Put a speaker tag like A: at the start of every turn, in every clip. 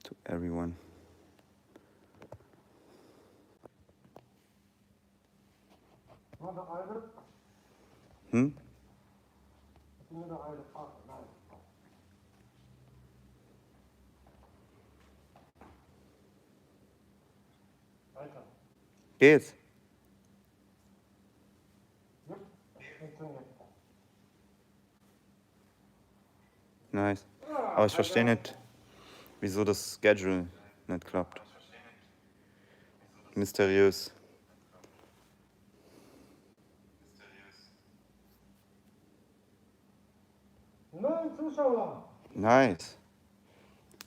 A: to everyone. Hm? Geht's? Nice. Aber ich verstehe nicht, wieso das Schedule nicht klappt. Mysteriös.
B: Null Zuschauer.
A: Nice.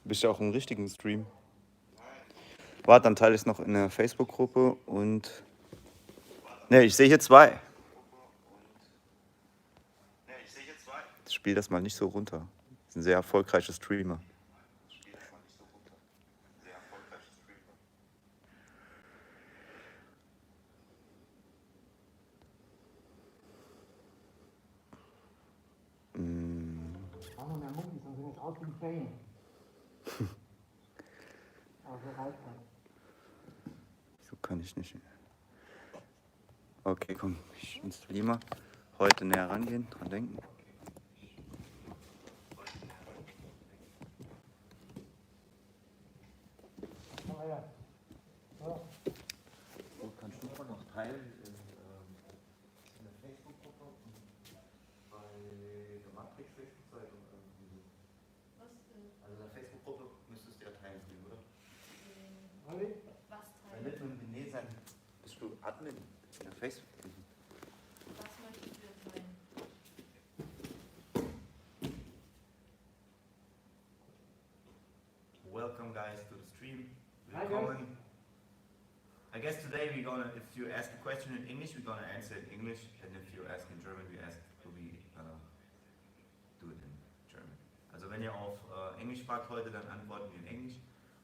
A: Bist du auch im richtigen Stream? Warte, dann teile ich es noch in der Facebook-Gruppe und... Ne, ich sehe hier 2. Ich spiele das mal nicht so runter. Das ist ein sehr erfolgreicher Streamer.
B: Noch mehr Muckis, dann sind jetzt aus wie Fame. Aber so reicht das.
A: So kann ich nicht. Okay, komm, ich installiere mal. Heute näher rangehen, dran denken.
B: Oh ja. So.
A: So, kannst du noch teilen in der Facebook-Gruppe bei der Matrix-Facebook-Seite?
C: Was denn?
A: Also in der Facebook-Gruppe müsstest du ja teilen können, oder?
B: Olli?
C: Was
A: Wenn
C: teilen?
A: nicht mit dem Benet sein, bist du Admin in der Facebook.
C: Was möchtest du jetzt teilen?
A: Welcome guys to the stream.
B: Hi,
A: Willkommen. I guess today we're gonna, if you ask a question in English, we're gonna answer it in English, and if you ask in German, we do it in German. Also wenn ihr auf Englisch fragt heute, dann antworten wir in Englisch,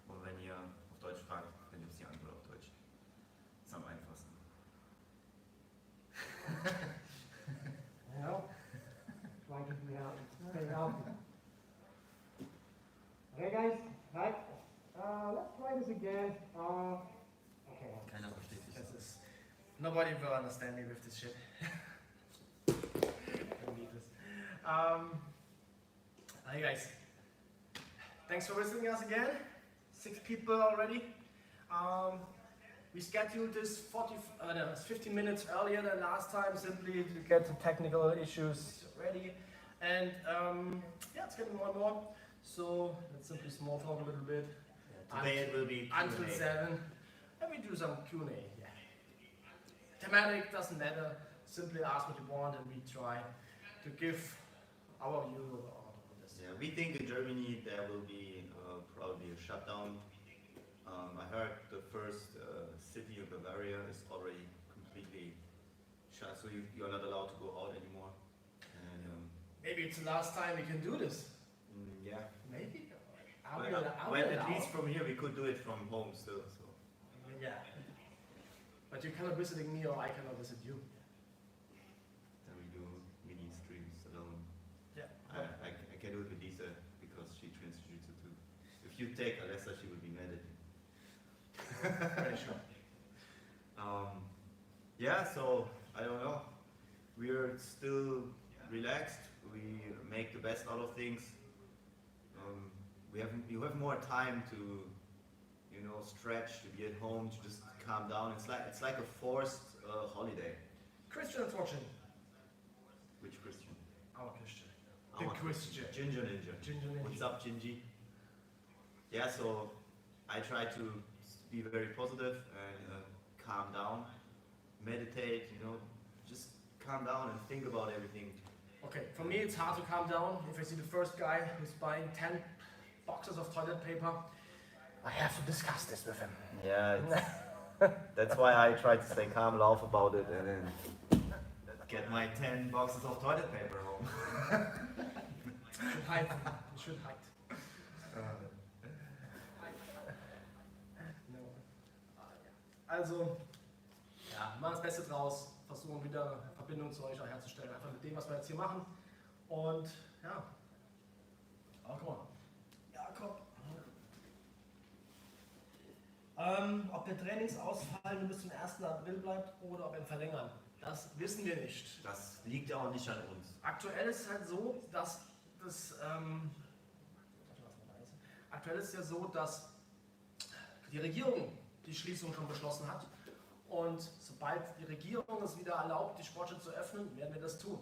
A: und wenn ihr auf Deutsch fragt, dann gibt es die Antwort auf Deutsch. Das ist am einfachsten.
B: Ja. Try to be out. Stay out. Okay, guys. Hi. Let's try this again. Okay.
A: Keiner versteht dich.
D: This is nobody will understand me with this shit. I need this. Hi guys. Thanks for visiting us again. 6 people already. We scheduled this 15 minutes earlier than last time, simply to get the technical issues ready. And yeah, it's getting more and more. So let's simply small talk a little bit.
A: Today it will be
D: until
A: Q&A.
D: 7. And we do some Q&A. Yeah. Thematic doesn't matter. Simply ask what you want, and we try to give our view on this.
A: Yeah, we think in Germany there will be probably a shutdown. I heard the first city of Bavaria is already completely shut, so you're not allowed to go out anymore. And,
D: Maybe it's the last time we can do this.
A: yeah.
D: Maybe.
A: Well, at least from here we could do it from home still. So.
D: Yeah. But you cannot visiting me, or I cannot visit you.
A: Then we do mini streams alone.
D: Yeah.
A: I can do it with Lisa because she trains Jiu Jitsu too. If you take Alessa, she would be mad at you.
D: Very sure.
A: Yeah, so I don't know. We're still relaxed. We make the best out of things. You have more time to, stretch, to be at home, to just calm down. It's like a forced holiday.
D: Christian or Fortune?
A: Which Christian?
D: Our Christian.
A: Our
D: The Christian.
A: Ginger Ninja.
D: Ginger Ninja.
A: What's up, Gingy? Yeah, so I try to be very positive and calm down, meditate, just calm down and think about everything.
D: Okay, for me it's hard to calm down. If I see the first guy who's buying 10 boxes of toilet paper, I have to discuss this with him.
A: Yeah, that's why I try to stay calm, laugh about it, and then get my 10 boxes of toilet paper home.
D: You should hide. You should hide. No. Also, ja, wir machen das Beste draus, versuchen wieder eine Verbindung zu euch herzustellen, einfach mit dem, was wir jetzt hier machen. Und ja, oh, guck mal. Jakob. der Trainingsausfall bis zum 1. April bleibt oder ob wir ihn verlängern. Das wissen wir nicht.
A: Das liegt auch nicht an uns.
D: Aktuell ist es halt so, dass aktuell ist ja so, dass die Regierung die Schließung schon beschlossen hat. Und sobald die Regierung es wieder erlaubt, die Sportstätten zu öffnen, werden wir das tun.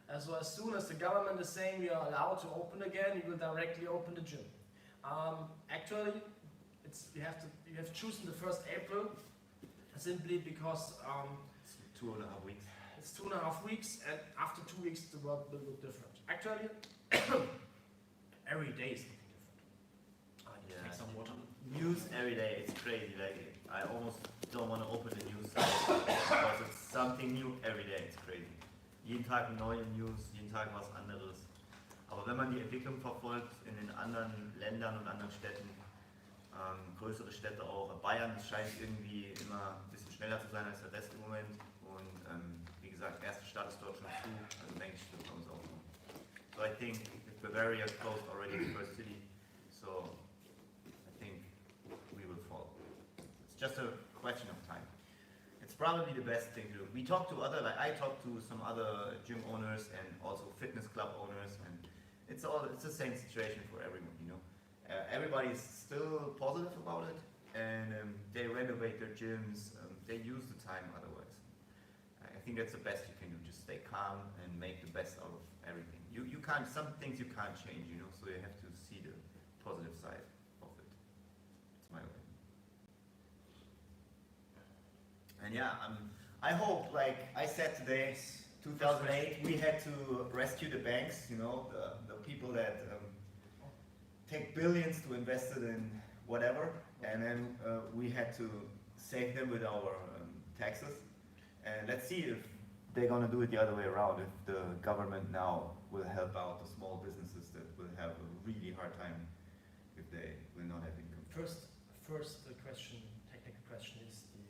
D: Also as soon as the government is saying we are allowed to open again, we will directly open the gym. Actually, you have chosen the 1st April simply because
A: It's 2.5 weeks.
D: it's 2.5 weeks, and after 2 weeks the world will look different. Actually, every day is looking different. I need to take some water.
A: News every day, it's crazy. Like, I almost don't want to open the news site because it's something new every day. It's crazy. Jeden Tag neue News, jeden Tag was anderes. Aber wenn man die Entwicklung verfolgt in den anderen Ländern und anderen Städten, größere Städte auch, Bayern scheint irgendwie immer ein bisschen schneller zu sein als der Rest im Moment. Und wie gesagt, der erste Stadt ist dort schon zu, also denke ich, das kommt auch noch. So I think Bavaria closed already the first city, so I think we will fall. It's just a question of time. It's probably the best thing to do. We talk to I talk to some other gym owners and also fitness club owners, and it's the same situation for everyone, you know. Everybody is still positive about it, and they renovate their gyms, they use the time otherwise. I think that's the best you can do, just stay calm and make the best out of everything. You can't, some things you can't change, you know, so you have to see the positive side of it. It's my opinion. And yeah, I hope, like I said today, 2008, we had to rescue the banks, you know, the people that take billions to invest it in whatever, and then we had to save them with our taxes. And let's see if they're gonna do it the other way around, if the government now will help out the small businesses that will have a really hard time if they will not have income.
D: First the question, technical question is the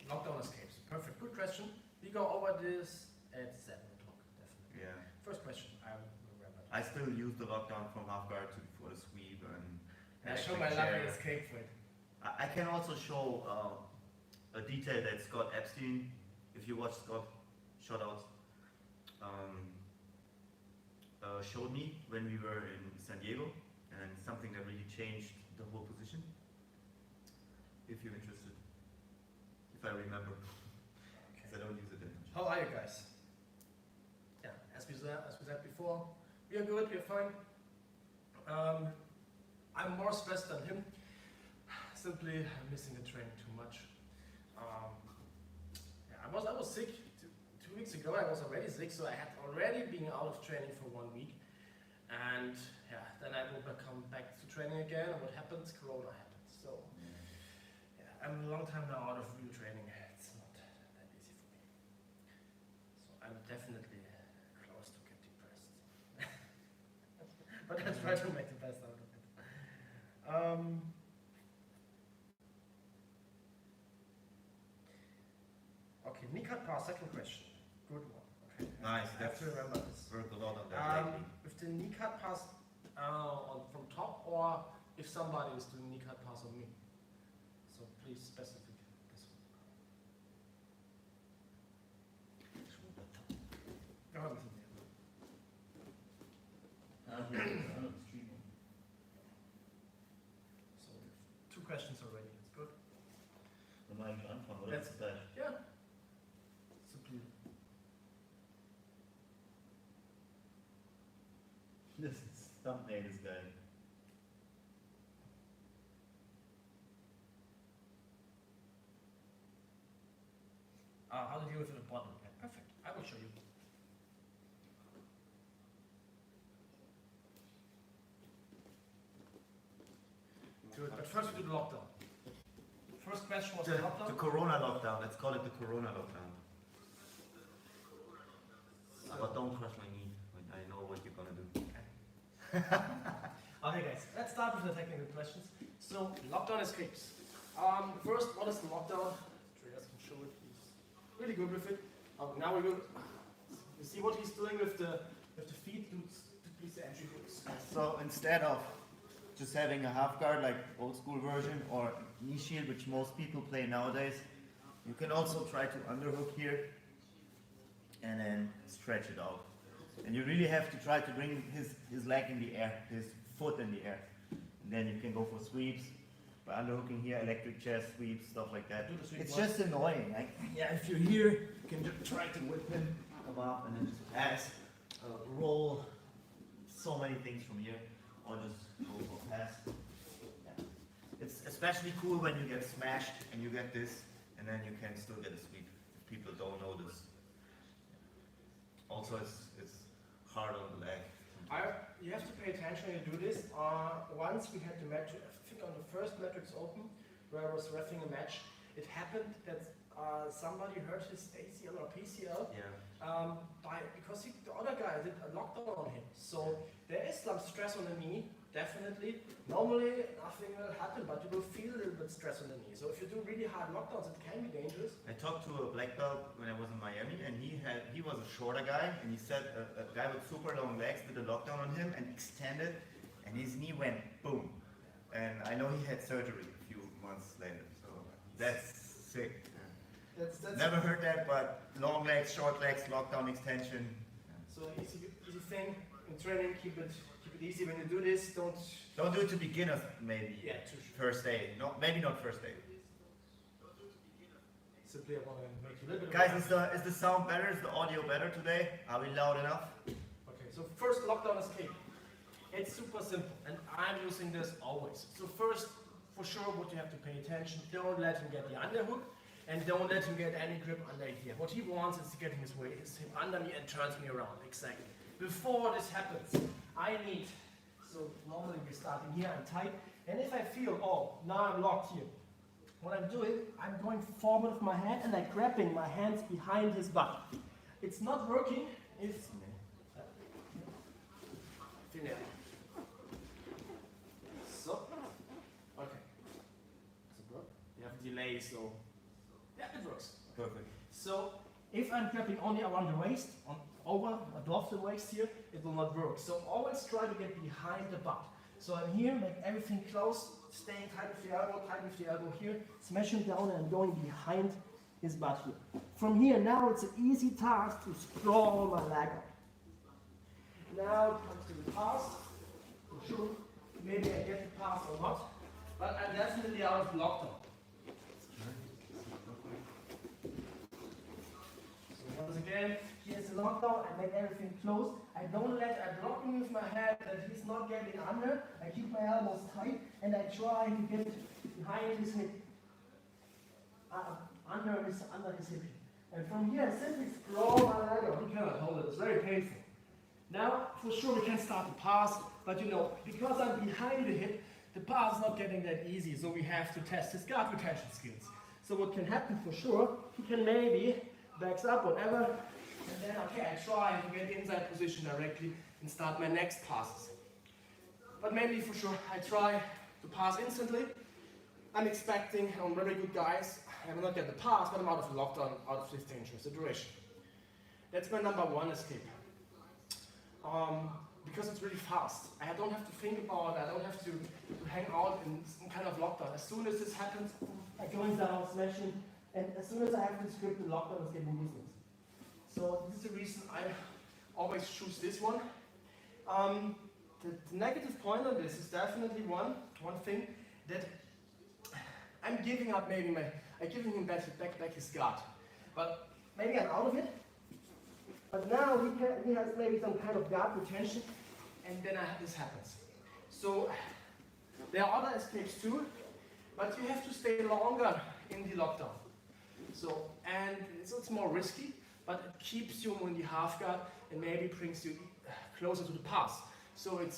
D: lockdown escapes. Perfect, good question. We go over this at 7 o'clock, definitely.
A: Yeah.
D: First question, I will remember.
A: I still use the lockdown from half guard to for the sweep and.
D: I show
A: electric
D: my
A: chair.
D: lucky escape for it.
A: I can also show a detail that Scott Epstein, if you watch Scott, shoutouts, showed me when we were in San Diego, and something that really changed the whole position. If you're interested, if I remember, because I don't use it that much.
D: How are you guys? Yeah, as we said before, we are good, we are fine. I'm more stressed than him. Simply, I'm missing the training too much. Yeah, I was sick 2 weeks ago. I was already sick, so I had already been out of training for 1 week. And yeah, then I will come back to training again. And what happens? Corona happens. So yeah, I'm a long time now out of real training. It's not that easy for me. So I'm definitely close to get depressed. But I try to make the best out of it. Okay, Kneecap pass, second question. Good one. Okay.
A: Nice,
D: I have to remember this.
A: Worked a lot on that lately.
D: With the kneecap pass from top, or if somebody is doing kneecap pass on me. So please specify this one. Go ahead, Mr. So 2 questions already. It's good. Let's- Yeah. Simply.
A: This is thumbnail is geil.
D: How to deal with the bottom. Yeah, perfect. I will show you. Good, but first we do the lockdown. First question was the
A: The
D: lockdown.
A: Corona lockdown, let's call it the Corona lockdown. But don't crush my knee, I know what you're gonna do.
D: Okay guys, let's start with the technical questions. So, lockdown escapes. First, what is the lockdown? Andreas can show it, he's really good with it. Now we will, you see what he's doing with the feet, please the entry hooks.
A: So instead of just having a half guard like old school version or knee shield, which most people play nowadays. You can also try to underhook here and then stretch it out. And you really have to try to bring his leg in the air, his foot in the air. And then you can go for sweeps by underhooking here, electric chest sweeps, stuff like that. It's just annoying. Like, yeah, if you're here, you can just try to whip him, come up, and then just pass, roll, so many things from here, or just go for pass. Yeah. It's especially cool when you get smashed and you get this, and then you can still get a sweep if people don't notice. Also, it's hard on the leg.
D: You have to pay attention when you do this. Once we had the match, I think on the first Matrix Open, where I was reffing a match, it happened that somebody hurt his ACL or PCL because the other guy did a lockdown on him. So there is some stress on the knee, definitely. Normally nothing will happen, but you will feel a little bit stress on the knee. So if you do really hard lockdowns, it can be dangerous.
A: I talked to a black belt when I was in Miami, and he was a shorter guy, and he said a guy with super long legs did a lockdown on him and extended, and his knee went boom. And I know he had surgery a few months later, so that's sick.
D: That's
A: Never heard that, but long legs, short legs, lockdown extension.
D: So easy thing in training. Keep it easy when you do this.
A: Don't do it to beginners, maybe.
D: Yeah,
A: First day. No, maybe not first day.
D: simply I want to make you a little bit.
A: Guys, is the sound better? Is the audio better today? Are we loud enough?
D: Okay, so first lockdown escape. It's super simple, and I'm using this always. So first, for sure, what you have to pay attention, don't let him get the underhook, and don't let him get any grip under here. What he wants is getting his way, is him under me and turns me around, exactly. Before this happens, so normally we're starting here, I'm tight, and if I feel, oh, now I'm locked here, what I'm doing, I'm going forward with my hand and I'm grabbing my hands behind his butt. It's not working if so, okay. You have a delay, so yeah, it works.
A: Perfect.
D: So if I'm grabbing only around the waist, above the waist here, it will not work. So always try to get behind the butt. So I'm here, make everything close, staying tight with the elbow here, smash him down and I'm going behind his butt here. From here, now it's an easy task to sprawl my leg up. Now it comes to the pass. For sure, maybe I get the pass or not, but I'm definitely out of lockdown. So once again, here's the lockdown, I make everything close. I'm blocking with my head that he's not getting under. I keep my elbows tight and I try to get behind his hip, under his hip. And from here, I simply sprawl my leg up. He cannot hold it, it's very painful. Now, for sure, we can start the pass, but you know, because I'm behind the hip, the pass is not getting that easy, so we have to test his guard retention skills. So what can happen for sure, he can maybe backs up, whatever, and then, okay, I try to get inside position directly and start my next passes. But maybe for sure, I try to pass instantly. I'm expecting, on very good guys, I will not get the pass, but I'm out of the lockdown, out of this dangerous situation. That's my number one escape. Because it's really fast. I don't have to think about it, I don't have to hang out in some kind of lockdown. As soon as this happens, I'm going down, smashing, and as soon as I have this grip, the lockdown is getting useless. So this is the reason I always choose this one. The negative point on this is definitely one thing, that I'm giving up maybe I'm giving him back his guard. But maybe I'm out of it. But now he has maybe some kind of guard retention, and then this happens. So there are other escapes too, but you have to stay longer in the lockdown. So it's more risky, but it keeps you in the half guard and maybe brings you closer to the pass. So
A: You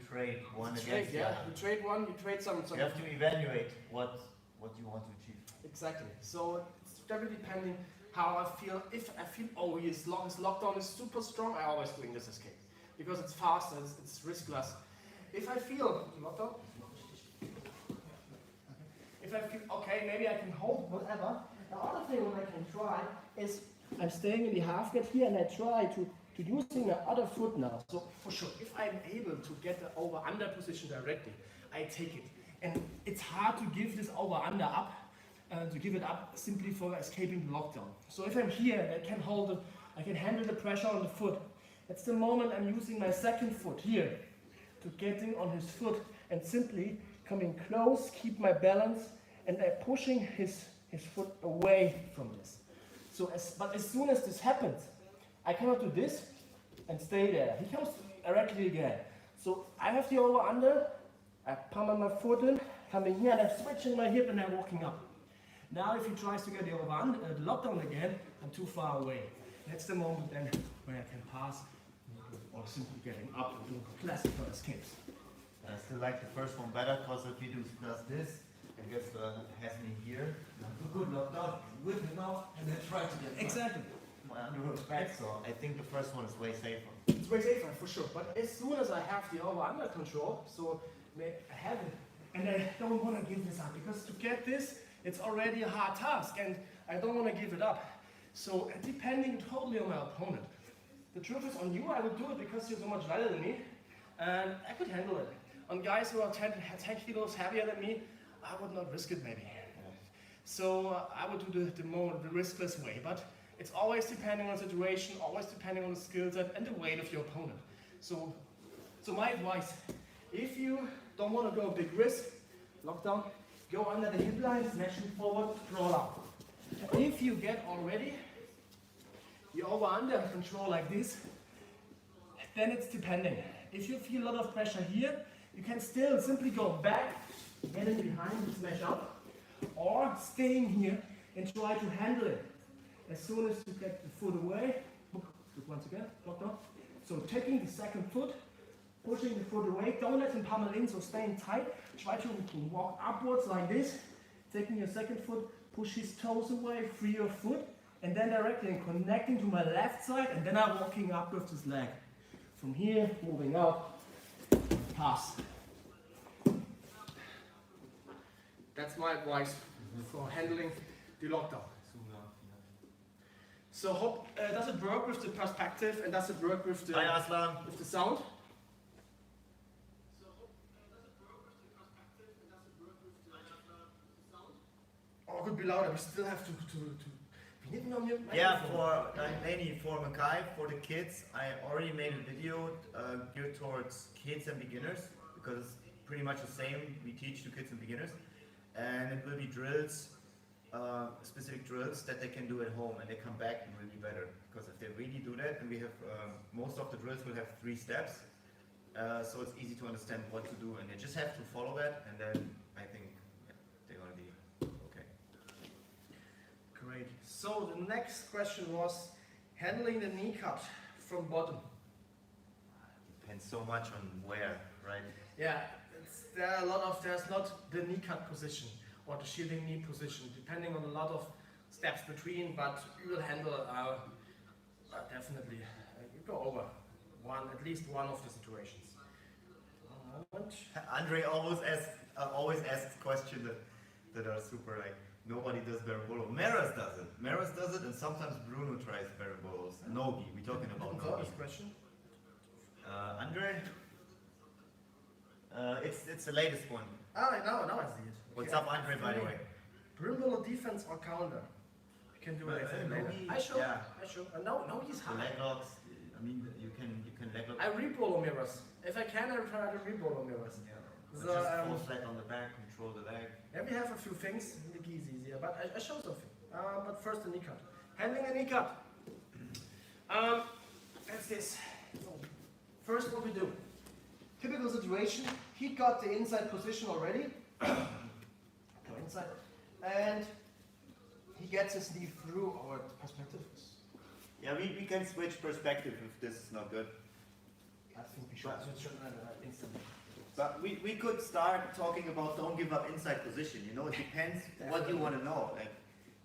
A: trade one against the
D: yeah.
A: other.
D: You trade one, you trade some.
A: You have to evaluate what you want to achieve.
D: Exactly. So it's very depending how I feel. If I feel, oh, his lockdown is super strong, I always doing this escape because it's fast and it's riskless. If I feel lockdown, if I feel okay, maybe I can hold whatever. The other thing what I can try is I'm staying in the half guard here and I try to to using my other foot now. So for sure, if I'm able to get the over-under position directly, I take it. And it's hard to give this over-under up, to give it up simply for escaping the lockdown. So if I'm here, I can hold it, I can handle the pressure on the foot. That's the moment I'm using my second foot here to getting on his foot and simply coming close, keep my balance, and I'm pushing his foot away from this. So but as soon as this happens, I cannot do this and stay there. He comes directly again. So I have the over under, I pummel my foot in, coming here, and I'm switching my hip and I'm walking up. Now if he tries to get the over under, the lockdown again, I'm too far away. That's the moment then where I can pass or simply getting up and doing classical escapes.
A: I still like the first one better because if he does this and has me here, good lockdown, with him out, and then try to get
D: Exactly.
A: my underhook back. So I think the first one is way safer.
D: It's way safer for sure. But as soon as I have the over under control, so I have it, and I don't want to give this up because to get this, it's already a hard task, and I don't want to give it up. So depending totally on my opponent. The truth is on you, I would do it because you're so much lighter than me, and I could handle it. On guys who are 10 kilos heavier than me, I would not risk it maybe. So I would do the riskless way, but it's always depending on the situation, always depending on the skill set and the weight of your opponent. So my advice, if you don't want to go a big risk, lockdown, go under the hip line, smash it forward, crawl out. If you get already your over under control like this, then it's depending. If you feel a lot of pressure here, you can still simply go back, get in behind and smash out, or staying here and try to handle it. As soon as you get the foot away, look once again, lock down. So taking the second foot, pushing the foot away, don't let him pummel in, so staying tight. Try to walk upwards like this, taking your second foot, push his toes away, free your foot, and then directly connecting to my left side, and then I'm walking up with this leg. From here, moving out, pass. That's my advice for handling the lockdown. So hope, does it work with the perspective and does it work with the,
A: Hi Aslan.
D: with the sound? Or it could be louder, we still have to be hitting on your
A: Yeah,
D: microphone.
A: mainly for Makai, for the kids, I already made a video geared towards kids and beginners because it's pretty much the same we teach to kids and beginners, and it will be drills, specific drills that they can do at home and they come back and will be better because if they really do that, and we have most of the drills will have 3 steps, so it's easy to understand what to do and they just have to follow that, and then I think they're gonna be okay.
D: Great. So the next question was handling the kneecap from bottom.
A: Depends so much on where, right?
D: Yeah, there's not the kneecap position or the shielding knee position, depending on a lot of steps between, but you will handle definitely, you go over at least one of the situations.
A: Andre always asks questions that are super like, nobody does Barabolo. Maris does it. Maris does it, and sometimes Bruno tries Barabolos. Nogi, we're talking about Nogi.
D: Question?
A: Andre? It's the latest one.
D: Ah, now I see it.
A: What's
D: Okay.
A: up, Andre, by the way?
D: Brimble defense or counter? You can do it later.
A: Nogi,
D: I show.
A: yeah.
D: No, he's
A: The
D: high.
A: leg locks, I mean, you can leg lock.
D: I re-polo mirrors. If I can, I try to re-polo mirrors.
A: Yeah.
D: So,
A: Just fall flat on the back, control the leg.
D: Yeah, we have a few things. The key is easier, but I show something. But first the knee cut. Handling a knee cut. That's this. So, first what we do. Typical situation. He got the inside position already. Go inside. And he gets his knee through our perspective.
A: Yeah, we can switch perspective if this is not good.
D: I think we should switch instantly.
A: But we could start talking about don't give up inside position. You know, it depends what you want to know. Like,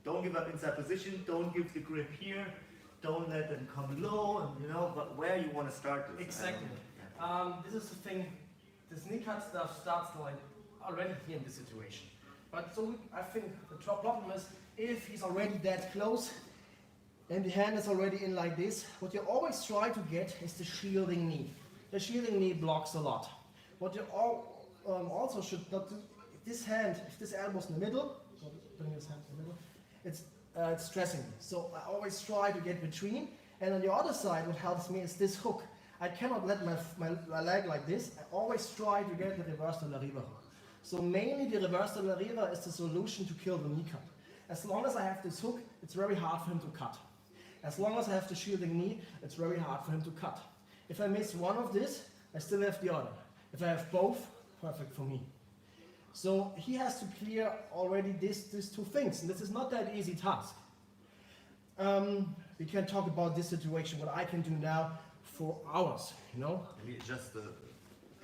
A: don't give up inside position. Don't give the grip here. Don't let them come low. And you know, but where you want to start this.
D: Exactly. This is the thing. This knee cut stuff starts like already here in this situation. But so I think the problem is if he's already that close, and the hand is already in like this, what you always try to get is the shielding knee. The shielding knee blocks a lot. What you also should not do, this hand, if this elbow is in the middle, so bring this hand in the middle, it's stressing me. So I always try to get between, and on the other side what helps me is this hook. I cannot let my leg like this. I always try to get the reverse de la riva hook. So mainly the reverse de la riva is the solution to kill the kneecap. As long as I have this hook, it's very hard for him to cut. As long as I have the shielding knee, it's very hard for him to cut. If I miss one of this, I still have the other. If I have both, perfect for me. So he has to clear already these two things, and this is not that easy task. We can talk about this situation, what I can do now for hours, you know?
A: Let me adjust the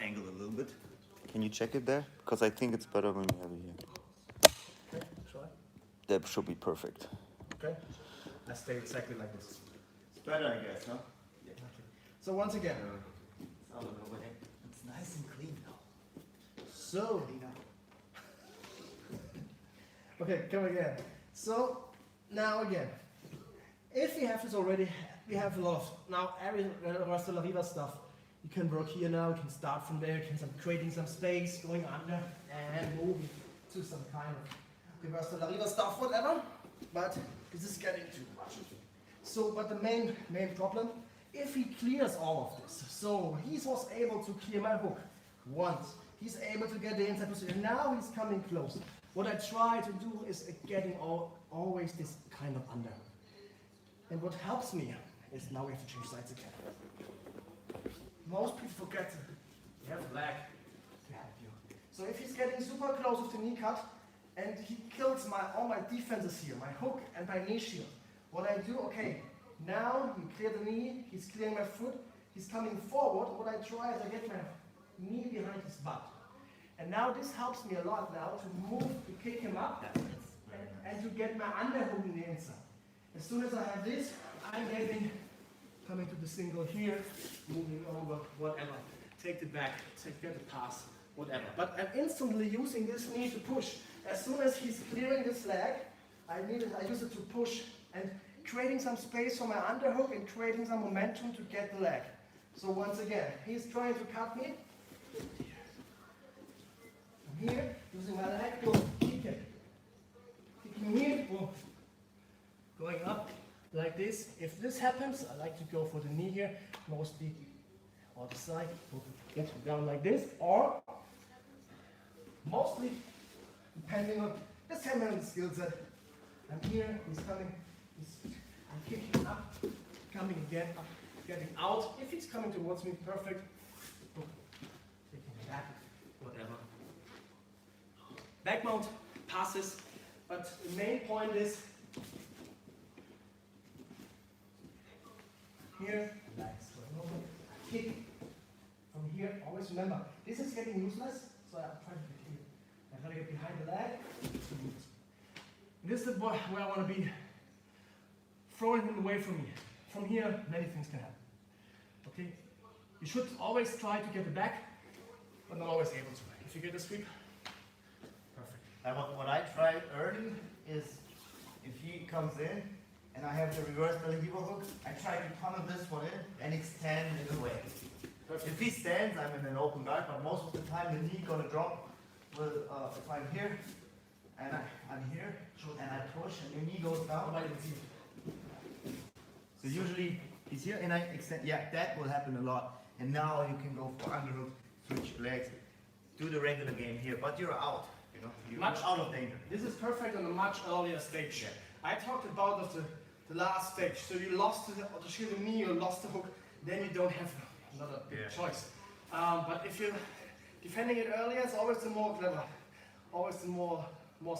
A: angle a little bit. Can you check it there? Because I think it's better when you have it here.
D: Okay, try.
A: That should be perfect.
D: Okay, I stay exactly like this.
A: It's better, I guess, huh?
D: Okay. So once again,
A: It's out of the way. It's nice and clean now.
D: so,
A: Clean up.
D: okay, come again. So, now again, if we have this already, we have a lot of, now every reverse de la riva stuff, you can work here now, you can start from there, you can start creating some space, going under, and moving to some kind of reverse de la riva stuff, whatever, but this is getting too much. So, but the main problem, if he clears all of this, so he was able to clear my hook once, he's able to get the inside position, now he's coming close. What I try to do is getting always this kind of under. And what helps me is now we have to change sides again. Most people forget you have a leg to help you. So if he's getting super close with the knee cut and he kills all my defenses here, my hook and my knee shield, what I do, okay, now he cleared the knee, he's clearing my foot, he's coming forward. What I try is I get my knee behind his butt. And now this helps me a lot now to move, to kick him up and to get my underhook in the inside. As soon as I have this, I'm coming to the single here, moving over, whatever. Take the back, get the pass, whatever. But I'm instantly using this knee to push. As soon as he's clearing this leg, I use it to push and creating some space for my underhook and creating some momentum to get the leg. So once again, he's trying to cut me. I'm here, using my leg to kick it. Kicking here, boom. Going up like this. If this happens, I like to go for the knee here, mostly on the side, get down like this, or mostly depending on the same skill set. I'm here, he's coming, I'm kicking up, coming again up, getting out. If he's coming towards me, perfect. Taking back, whatever. Back mount passes, but the main point is here, relax, kick from here. Always remember, this is getting useless, so I'm trying to get here. I'm trying to get behind the leg. This is where I want to be. Throwing him away from me. From here, many things can happen. Okay? You should always try to get the back, but not always able to. If you get the sweep, perfect.
A: What I try early is if he comes in and I have the reverse de la riva hook, I try to tunnel this one in and extend it away. If he stands, I'm in an open guard, but most of the time the knee gonna drop. Well, if I'm here and I'm here and I push and your knee goes down. So usually he's here and I extend. Yeah, that will happen a lot. And now you can go for underhook, switch legs, do the regular game here, but you're out. You know, you're out of danger.
D: This is perfect on a much earlier stage. Yeah. I talked about the last stage. So you lost the shielding knee, you lost the hook, then you don't have another choice. But if you're defending it earlier, it's always the more clever, always the more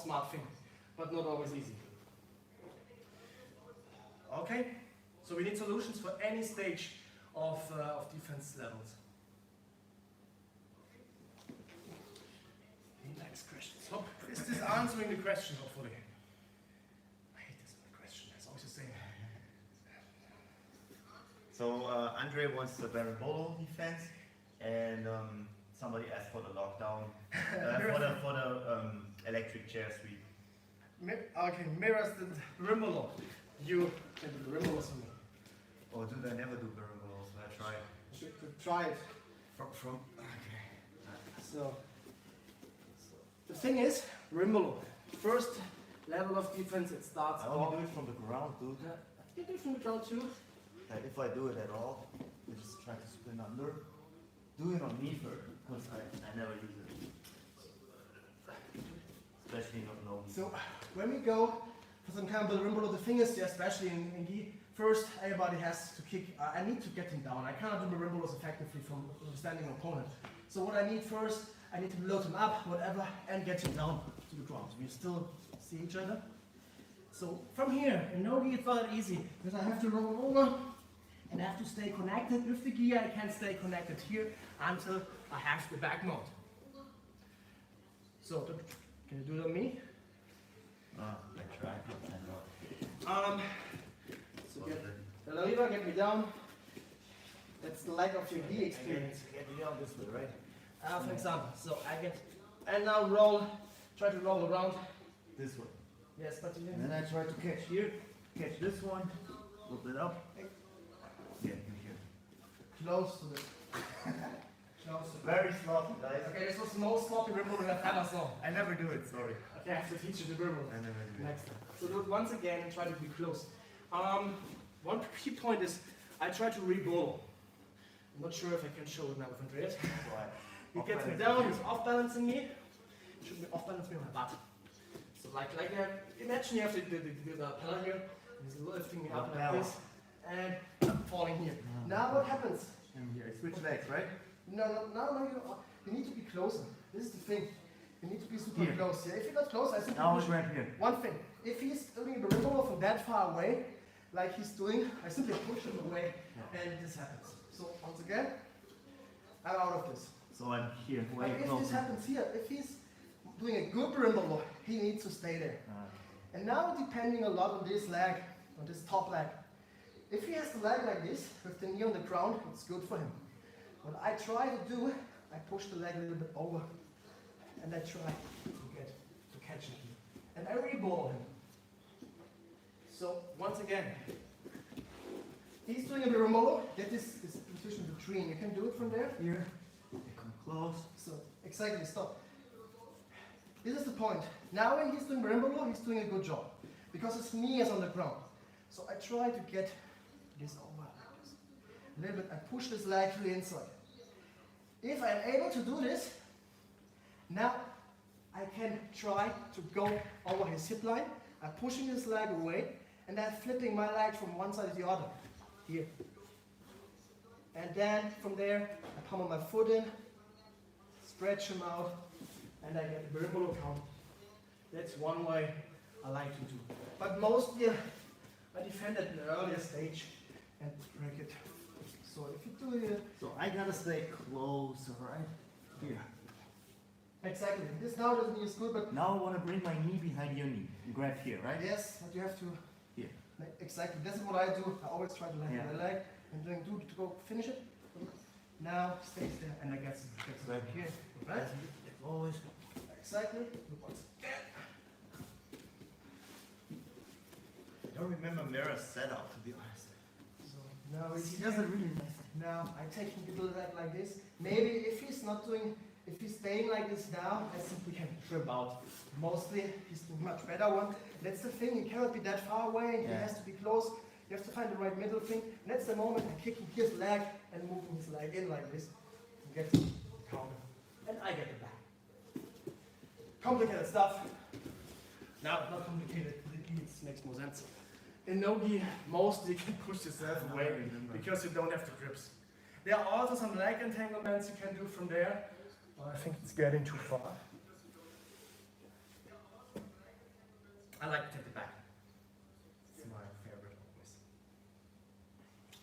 D: smart thing, but not always easy. Okay, so we need solutions for any stage of defense levels. Next question. So, is this answering the question, hopefully? I hate this question, it's always the same.
A: So Andre wants the Barabolo defense, and somebody asked for the lockdown, for the electric chair sweep.
D: Okay, mirrors the Rimolo. you can do the rim rolls for me.
A: Oh, dude, I never do barrel rolls. I try.
D: You should try it.
A: From. Okay.
D: So the thing is, rim roll. First level of defense, it starts
A: I
D: off.
A: only do it from the ground, dude.
D: You do it from the ground too.
A: Like if I do it at all, I just try to spin under. Do it on me first, because I never use it. Especially not no knee.
D: So when we go for some kind of rim roll, the thing is, especially in gi, first everybody has to kick. I need to get him down. I cannot do the rim rolls effectively from a standing opponent. So what I need first, I need to load him up, whatever, and get him down to the ground. We still see each other. So from here, in no gi, it's not easy because I have to roll over and I have to stay connected with the gi. I can stay connected here until I have the back mount. So can you do it on me?
A: I try.
D: So get the lever, get me down. That's the lack of your gi experience.
A: Get me down this way, right?
D: For example, so I get, and now roll, try to roll around.
A: This way.
D: Yes, but you
A: And then I try to catch here, catch this one, flip it up. Yeah, in here.
D: close to the, close to the.
A: Very sloppy, guys.
D: Okay, this was the most sloppy rim roll I've ever saw.
A: I never do it, sorry.
D: Okay, I have to teach you the rim roll
A: I never do it.
D: next time. So do it once again and try to be close. One key point is I try to re-roll. I'm not sure if I can show it now with Andreas. He gets me down, he's off-balancing me. He should be off-balancing me on my butt. So imagine you have the pillar here, and he's lifting me up like this, and I'm falling here. Now what happens?
A: In here. I switch legs, right?
D: No, you need to be closer. This is the thing. You need to be super
A: Here.
D: close here. If you're not close, I simply
A: Now
D: push.
A: it's right here.
D: One thing, if he's doing the rim roll from that far away, like he's doing, I simply push him away, and this happens. So once again, I'm out of this.
A: So I'm here, way
D: But if
A: closer.
D: this happens here, if he's doing a good rim roll, he needs to stay there. And now depending a lot on this leg, on this top leg, if he has the leg like this, with the knee on the ground, it's good for him. What I try to do, I push the leg a little bit over, and I try to catch him here. And I re-ball him. So once again, he's doing a bit of roll, get this position between. You can do it from there.
A: Here. I come close.
D: So exactly, stop. This is the point. Now when he's doing rim roll, he's doing a good job. Because his knee is on the ground. So I try to get this over like this. A little bit, I push this leg to the inside. If I'm able to do this, now I can try to go over his hip line. I'm pushing his leg away and then flipping my leg from one side to the other. Here. And then from there, I pummel my foot in, stretch him out, and I get a rim roll count. That's one way I like to do. But mostly I defend at an earlier stage and break it. So if you do it,
A: So I gotta stay closer, right? Here.
D: exactly. This now doesn't use good, but
A: Now I wanna bring my knee behind your knee. You grab here, right?
D: yes, but you have to.
A: Here.
D: Exactly. This is what I do. I always try to land
A: Yeah.
D: my leg and then do to go finish it. Now stays there and I get
A: Right
D: here. Right?
A: Always.
D: Exactly. Once again.
A: I don't remember Mira's setup, to be honest.
D: So now it's
A: He does it really nice.
D: Now I take him to do that like this. Maybe if he's not doing, if he's staying like this now, I simply can trim out. Mostly he's doing much better one. That's the thing, he cannot be that far away, he
A: Yeah.
D: has to be close. You have to find the right middle thing. And that's the moment I'm kicking his leg and moving his leg in like this. And get the counter. And I get it back. Complicated stuff. Now, not complicated, it makes more sense. In no-gi, mostly you can push yourself away because you don't have the grips. There are also some leg entanglements you can do from there. I think it's getting too far. I like to take it back. It's my favorite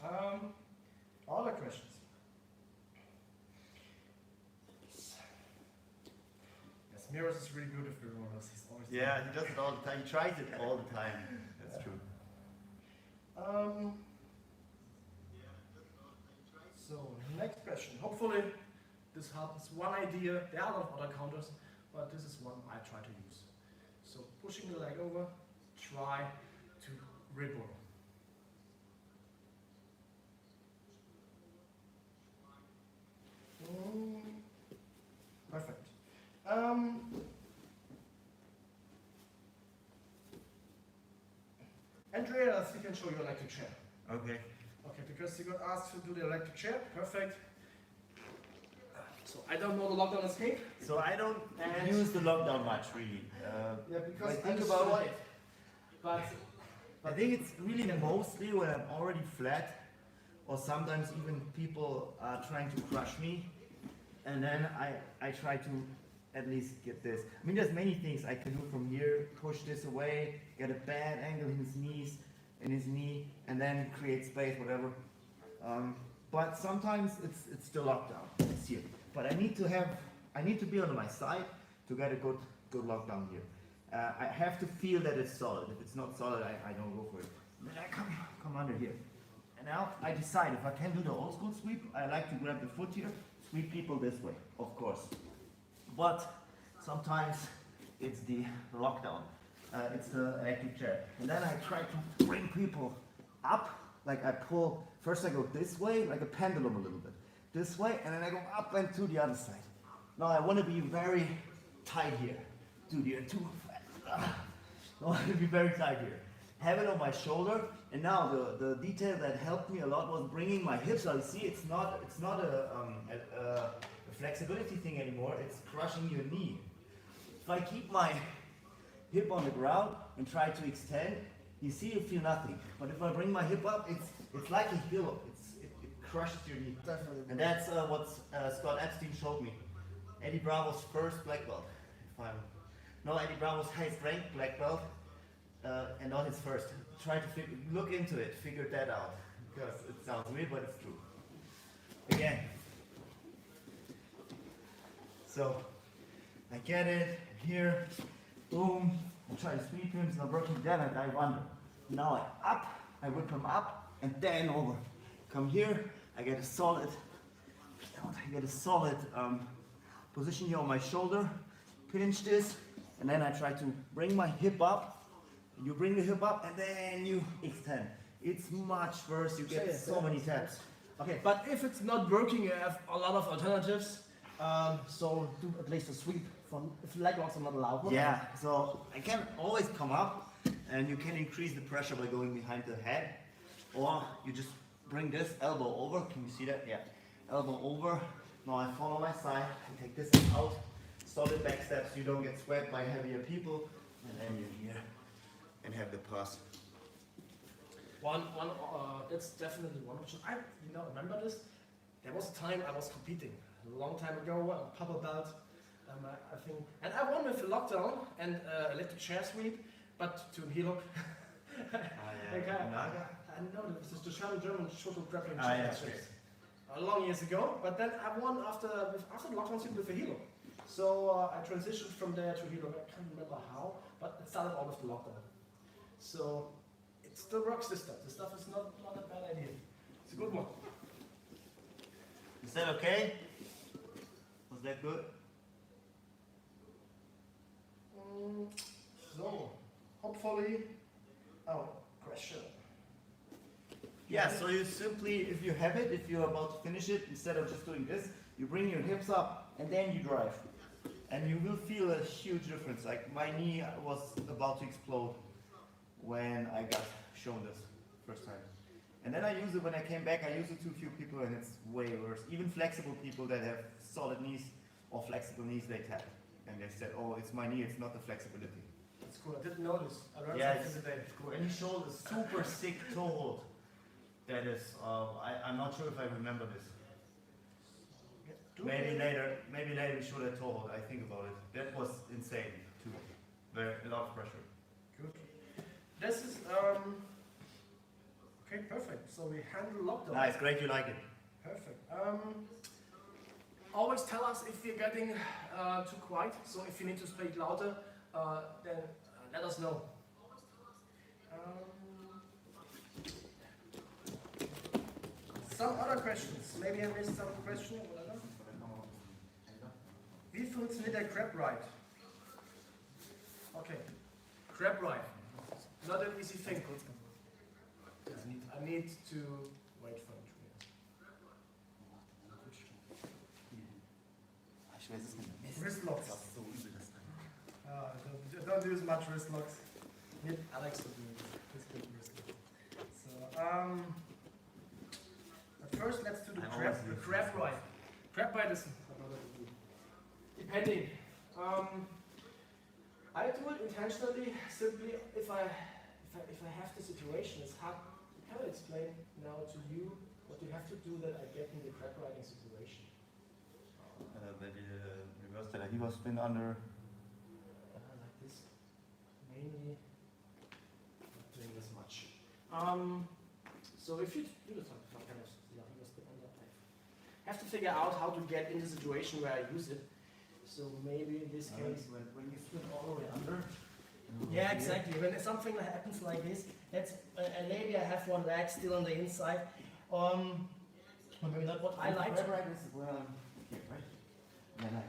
D: always. Other questions? Yes, Miros is really good with the rollers. He's always
A: Yeah, he does it all the time. He tries it all the time. That's true.
D: So, next question. Hopefully, this helps. One idea. There are a lot of other counters, but this is one I try to use. So, pushing the leg over, try to Red Bull. Perfect. Andreas, you can show your electric chair.
A: Okay.
D: Okay, because you got asked to do the electric chair. Perfect. So I don't know the lockdown escape.
A: So I don't
D: And-
A: use the lockdown much, really.
D: Yeah, because
A: I
D: I
A: think
D: destroyed
A: about
D: it. But
A: I think it's really mostly when I'm already flat, or sometimes even people are trying to crush me, and then I try to at least get this. I mean, there's many things I can do from here, push this away, get a bad angle in his knees, in his knee, and then create space, whatever. But sometimes it's still lockdown. It's here. But I need to be on my side to get a good lockdown here. I have to feel that it's solid. If it's not solid, I don't go for it. Then I come under here. And now I decide if I can do the old school sweep, I like to grab the foot here, sweep people this way, of course. But sometimes it's the lockdown. It's the electric chair. And then I try to bring people up, like I pull, first I go this way, like a pendulum a little bit. This way, and then I go up and to the other side. Now I want to be very tight here. Dude, you're too fat. I want to be very tight here. Have it on my shoulder, and now the detail that helped me a lot was bringing my hips out. You see, it's not a flexibility thing anymore. It's crushing your knee. If I keep my hip on the ground and try to extend, you see, you feel nothing. But if I bring my hip up, it's like a heel. It crushes your knee.
D: definitely.
A: And that's what Scott Epstein showed me. Eddie Bravo's first black belt. Eddie Bravo's highest ranked black belt, and not his first. Try to look into it, figure that out, because it sounds weird, but it's true. Again. So, I get it, here, boom, I try to sweep him, it's not working, then I dive under. Now I whip him up, and then over. Come here, I get a solid position here on my shoulder, pinch this, and then I try to bring my hip up. You bring the hip up, and then you extend. It's much worse, you get so many taps.
D: Okay, but if it's not working, you have a lot of alternatives. So do at least a sweep from if leg locks are not allowed.
A: Yeah, so I can always come up, and you can increase the pressure by going behind the head, or you just bring this elbow over. Can you see that? Yeah, elbow over. Now I follow my side, I take this out, solid back steps, you don't get swept by heavier people, and then you're here and have the pass.
D: That's definitely one option. I remember this. There was a time I was competing a long time ago, a purple belt, I think, and I won with a lockdown and electric chair sweep, but to heel hook.
A: Naga?
D: I know this is the German shuttle grappling
A: Yeah.
D: championship. Long years ago, but then I won after the lockdown sweep with a heel hook. So I transitioned from there to heel hook. I can't remember how, but it started all with the lockdown. So it still works, this stuff. This stuff is not a bad idea. It's a good one.
A: Is that okay? Was that good?
D: So, hopefully, question.
A: Yeah, so you simply, if you have it, if you're about to finish it, instead of just doing this, you bring your hips up and then you drive. And you will feel a huge difference. Like my knee was about to explode when I got shown this first time. And then I use it when I came back, I use it to a few people and it's way worse. Even flexible people that have solid knees or flexible knees, they tap. And they said, oh, it's my knee, it's not the flexibility.
D: That's cool. I didn't know this. I learned
A: Yeah,
D: something today.
A: it's cool. And he showed a super sick toe hold. That is, I'm not sure if I remember this. Maybe later we show that toe hold. I think about it. That was insane too. Very a lot of pressure.
D: Good. This is okay, perfect. So we handle lockdown.
A: Nice, great you like it.
D: Perfect. Always tell us if you're getting too quiet. So if you need to speak louder, then let us know. Some other questions. Maybe I missed some question. Wie funktioniert der Crab Ride? Okay. Crab Ride. Not an easy thing. need to wait for him.
A: Ich weiß es nicht.
D: Wrist locks.
A: Das ist so übel, das Ding.
D: Don't use much wrist locks. Need Alex to do this good wrist lock. So, but first let's do the crab ride. Crab ride is depending. I do it intentionally, simply if I have the situation. It's hard. I cannot explain now to you what you have to do that I get in the crab riding situation.
A: Maybe reverse that. He was been under.
D: Like this. Mainly not doing this much. So if you do some kind of I have to figure out how to get in the situation where I use it. So maybe in this case,
A: when you spin all the way under.
D: yeah, exactly. When something happens like this, that's and maybe I have one leg still on the inside. Or maybe not. What I like.
A: Right is well, here, right? Yeah, nice.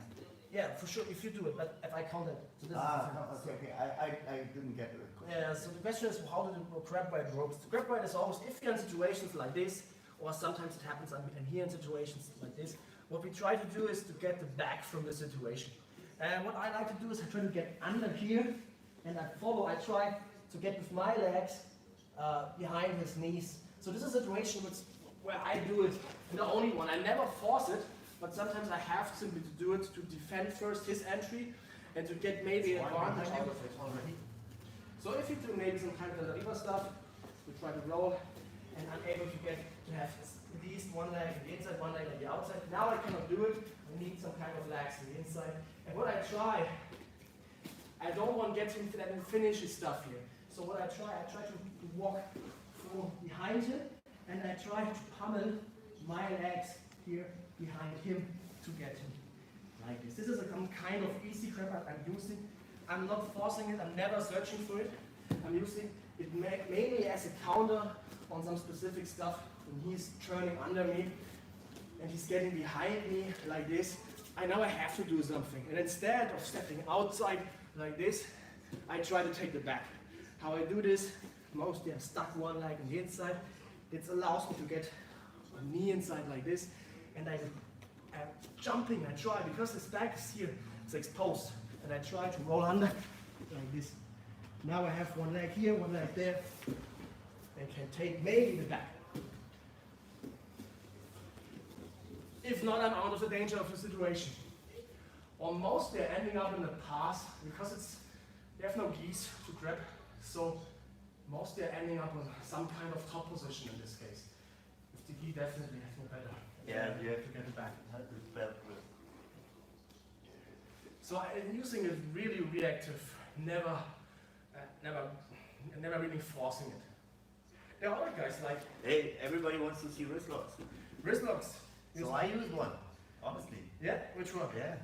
D: Yeah, for sure. If you do it, but if I count it, so this is
A: okay. I didn't get it.
D: yeah. So the question is, how do the crab ride ropes? The crab ride is always if you're in situations like this, or sometimes it happens. I'm here in situations like this. What we try to do is to get the back from the situation. And what I like to do is I try to get under here, and I try to get with my legs behind his knees. So this is a situation where I do it the only one. I never force it, but sometimes I have simply to do it to defend first his entry and to get maybe an advantage out of it already. So if you do maybe some kind of river stuff, we try to roll, and I'm able to have at least one leg on the inside, one leg on the outside. Now I cannot do it. I need some kind of legs on the inside. And what I try, I don't want to get him and finish his stuff here. So what I try to walk through behind him, and I try to pummel my legs here behind him to get him like this. This is a kind of easy grab I'm using. I'm not forcing it. I'm never searching for it. I'm using it mainly as a counter on some specific stuff. When he's turning under me and he's getting behind me like this, I know I have to do something. And instead of stepping outside like this, I try to take the back. How I do this, mostly I stuck one leg on the inside. It allows me to get my knee inside like this, and I'm jumping, I try, because his back is here, it's exposed, and I try to roll under like this. Now I have one leg here, one leg there, and can take maybe the back. If not, I'm out of the danger of the situation. Or most they're ending up in the pass because they have no geese to grab, so most they're ending up on some kind of top position in this case. If the gi definitely has no better.
A: Yeah, you have
D: to get it back. So I'm using it really reactive, never really forcing it. There are other guys like
A: Hey, everybody wants to see wrist locks.
D: wrist locks.
A: So I use one, honestly.
D: Yeah, which one?
A: Yeah.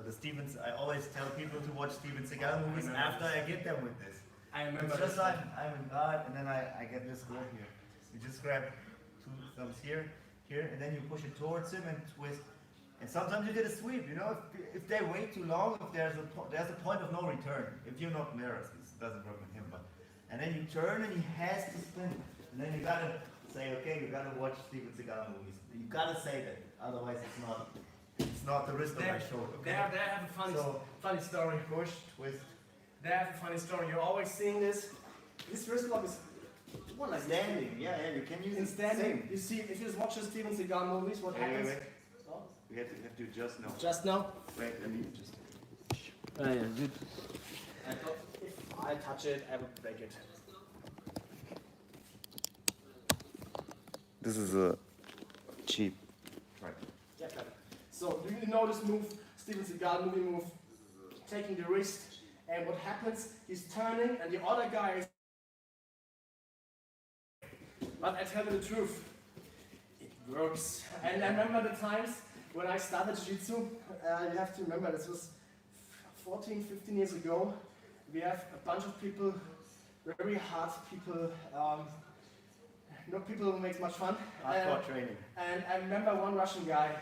A: The Stevens. I always tell people to watch Steven Seagal movies after I get them with this.
D: I remember.
A: It's just
D: this
A: like
D: one.
A: I'm in guard, and then I get this grip here. You just grab two thumbs here, and then you push it towards him and twist. And sometimes you get a sweep. You know, if they wait too long, if there's a point of no return. If you're not near us, this doesn't work with him. And then you turn, and he has to spin. And then you gotta say, okay, you gotta watch Steven Seagal movies. You gotta say that, otherwise it's not the wrist of my shoulder. Okay?
D: They have a funny story.
A: Push, twist.
D: They have a funny story. You're always seeing this. This wrist lock is more like
A: Standing, yeah, you can use
D: in
A: it
D: standing.
A: same.
D: You see, if you just watch the Steven Seagal movies, what happens?
A: Wait.
D: Oh,
A: We have to just now.
D: just now.
A: Wait, let me just.
D: Yeah, good. I thought if I touch it, I would break it.
A: This is a cheap. Right.
D: Yeah, got it. So do you know this move, Steven Seagal movie move? Taking the wrist, and what happens? He's turning, and the other guy is. But I tell you the truth, it works. And I remember the times when I started Jiu Jitsu. You have to remember this was 14, 15 years ago. We have a bunch of people, very hard people. Not people who make much fun.
A: Hardcore training.
D: And I remember one Russian guy,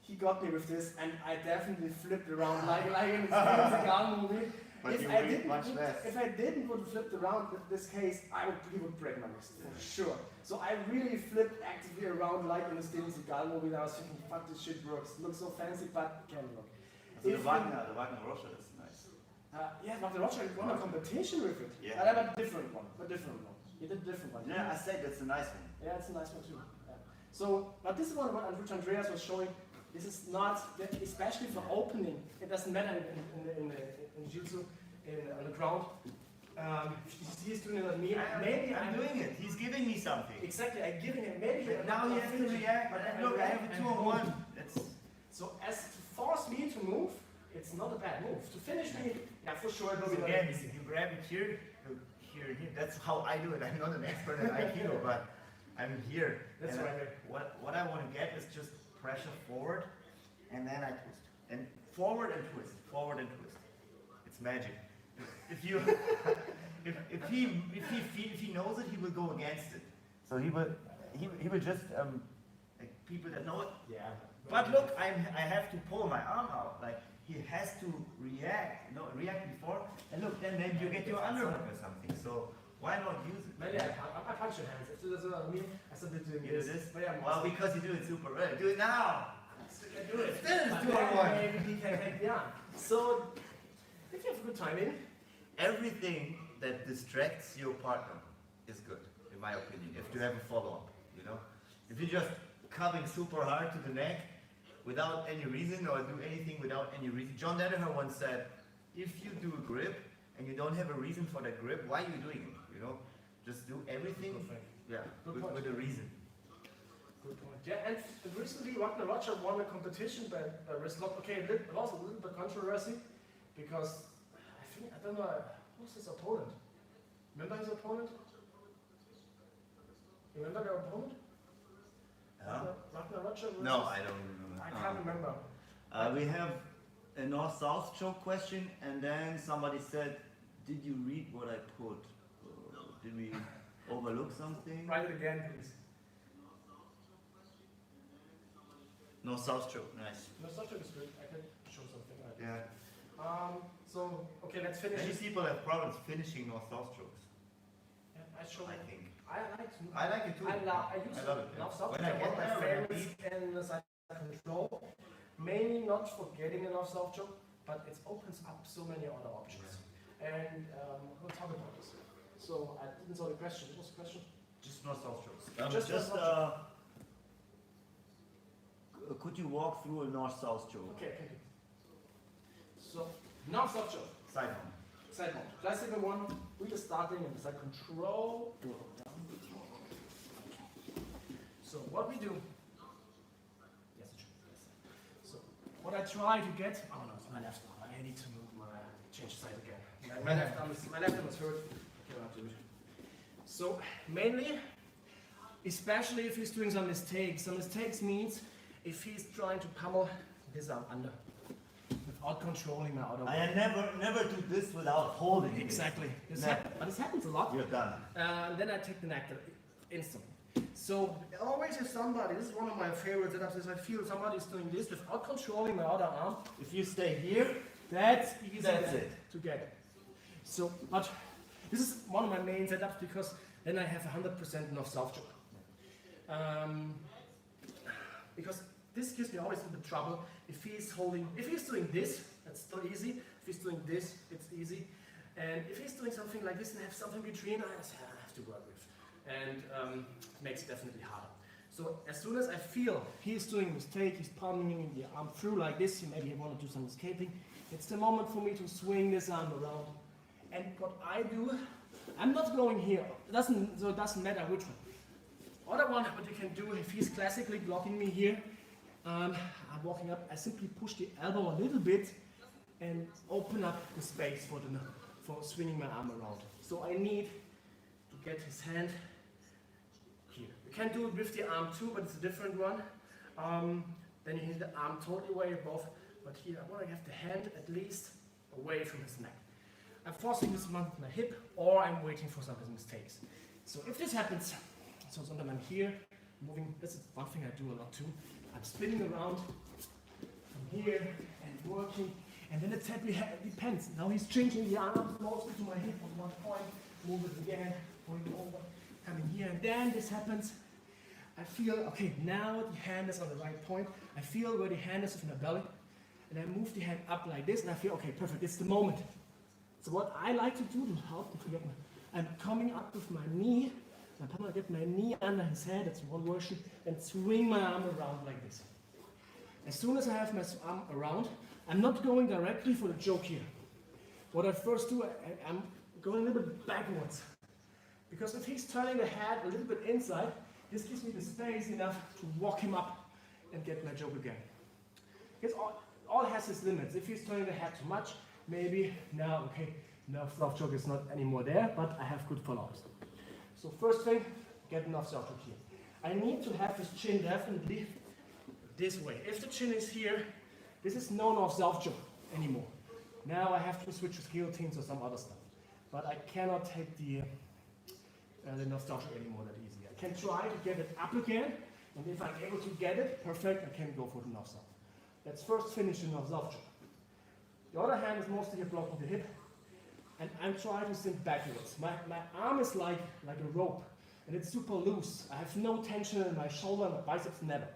D: he got me with this, and I definitely flipped around like in the Steven Seagal movie.
A: But
D: if
A: you
D: I
A: weight
D: didn't
A: much
D: put,
A: less.
D: if I didn't would have flipped around with this case, he would break my wrist for sure. So I really flipped actively around like in the Steven Seagal movie. And I was thinking, fuck, this shit works. Looks so fancy, but can look.
A: So the
D: If
A: Wagner Rocha is nice.
D: Yeah, but the Roger won a competition with it.
A: Yeah.
D: But a different one. He did a different one.
A: Yeah, I said that's a nice one.
D: Yeah, it's a nice one too. Yeah. So, but this is one which Andreas was showing. This is not, especially for opening. It doesn't matter in Jiu-Jitsu, on the ground. He's doing it on me. Maybe
A: I'm doing it. He's giving me something.
D: Exactly, I'm giving him. Maybe
A: But now he has to react. But look, I have a 2-on-1.
D: So as to force me to move, it's not a bad move. To finish me, yeah, for sure it will be
A: So
D: very
A: again,
D: easy.
A: you grab it here, here. That's how I do it. I'm not an expert at Aikido, but I'm here.
D: That's
A: And
D: right.
A: What I want to get is just pressure forward, and then I twist. And forward and twist, forward and twist. It's magic. If you, if he knows it, he will go against it. So he will just like people that know it.
D: Yeah.
A: But look, I have to pull my arm out. Like he has to react. React before. And look, then you get your underhook or something. So why not use it?
D: Maybe I punch your hands. If you do what I mean, I started doing
A: You do
D: this.
A: this?
D: But yeah,
A: Well, because you do it super well. Do it now.
D: do it.
A: Still is
D: But
A: 2-on-1.
D: then maybe he can take the arm. So, if you have a good timing,
A: Everything that distracts your partner is good, in my opinion. If you have a follow-up, you know, if you're just coming super hard to the neck without any reason or do anything without any reason. John Danaher once said, if you do a grip and you don't have a reason for that grip, why are you doing it? You know, just do everything, with a reason.
D: good point. Yeah, and recently Wagner Roger won a competition by wrist lock. Okay, it was a little bit controversy because I don't know, who's his opponent? Remember his opponent? Remember their opponent? Wagner Roger?
A: No, I don't remember.
D: I can't remember.
A: We have a north-south choke question, and then somebody said, did you read what I put? Did we overlook something?
D: Write it again, please.
A: North-south choke, nice.
D: No, subject is good. I can show something. Right?
A: Yeah.
D: So, okay, let's finish.
A: Many
D: this.
A: people have problems finishing north-south chokes,
D: Yeah, I show.
A: I think.
D: I like
A: it too.
D: I use
A: I love it.
D: Now,
A: When I get
D: one of my
A: there, when I
D: favorites in the side control. Mainly not for getting enough soft choke, but it opens up so many other options. And we'll talk about this. So I didn't saw the question. What was the question?
A: Just north-south chokes.
D: Just north-south
A: could you walk through a north-south choke?
D: Okay, can do. So now soft choke.
A: Side mount.
D: Side mount. Classical one. We are starting in the side control. So what we do. Yes, it should. So what I try to get. Oh no, it's my left arm. I need to move change side again. My left arm is hurt. I cannot do it. So mainly, especially if he's doing some mistakes. Some mistakes means if he's trying to pummel this arm under without controlling my outer
A: I
D: wall.
A: never do this without holding it.
D: Exactly.
A: Never.
D: But this happens a lot.
A: You're done.
D: Then I take the neck instantly. So always if somebody, this is one of my favorite setups, is I feel somebody is doing this without controlling my other arm.
A: If you stay here,
D: That's easy
A: That's it.
D: to get. So, but this is one of my main setups because then I have 100% enough soft choke. Because this gives me always a bit of trouble. If he's doing this, that's still easy. If he's doing this, it's easy. And if he's doing something like this and I have something between, I have to work with. And it makes it definitely harder. So as soon as I feel he's doing a mistake, he's pulling the arm through like this, maybe he want to do some escaping, it's the moment for me to swing this arm around. And what I do, I'm not going here, it doesn't matter which one. Other one, what you can do, if he's classically blocking me here, I'm walking up, I simply push the elbow a little bit and open up the space for swinging my arm around. So I need to get his hand here. You can do it with the arm too, but it's a different one. Then you need the arm totally away above, but here I want to have the hand at least away from his neck. I'm forcing this one with my hip, or I'm waiting for some of his mistakes. So if this happens, so sometimes I'm here, moving, this is one thing I do a lot too. I'm spinning around from here and working, And then it depends. Now he's changing the arms mostly to my hip on one point, move it again, going over, coming here, and then this happens. I feel, okay, now the hand is on the right point. I feel where the hand is in the belly, and I move the hand up like this, and I feel, okay, perfect, it's the moment. So what I like to do to help to forget I'm coming up with my knee, I'm going to get my knee under his head, that's one version, and swing my arm around like this. As soon as I have my arm around, I'm not going directly for the choke here. What I first do, I'm going a little bit backwards. Because if he's turning the head a little bit inside, this gives me the space enough to walk him up and get my choke again. Because all has its limits. If he's turning the head too much, maybe now, okay, now soft choke is not anymore there, but I have good follow-ups. So first thing, get enough soft choke here. I need to have his chin definitely this way. If the chin is here, this is no North South choke anymore. Now I have to switch with guillotines or some other stuff. But I cannot take the North South choke anymore that easy. I can try to get it up again, and if I'm able to get it, perfect, I can go for the North South. Let's first finish the North South choke. The other hand is mostly blocking the hip, and I'm trying to sink backwards. My arm is like a rope, and it's super loose. I have no tension in my shoulder and my biceps, never.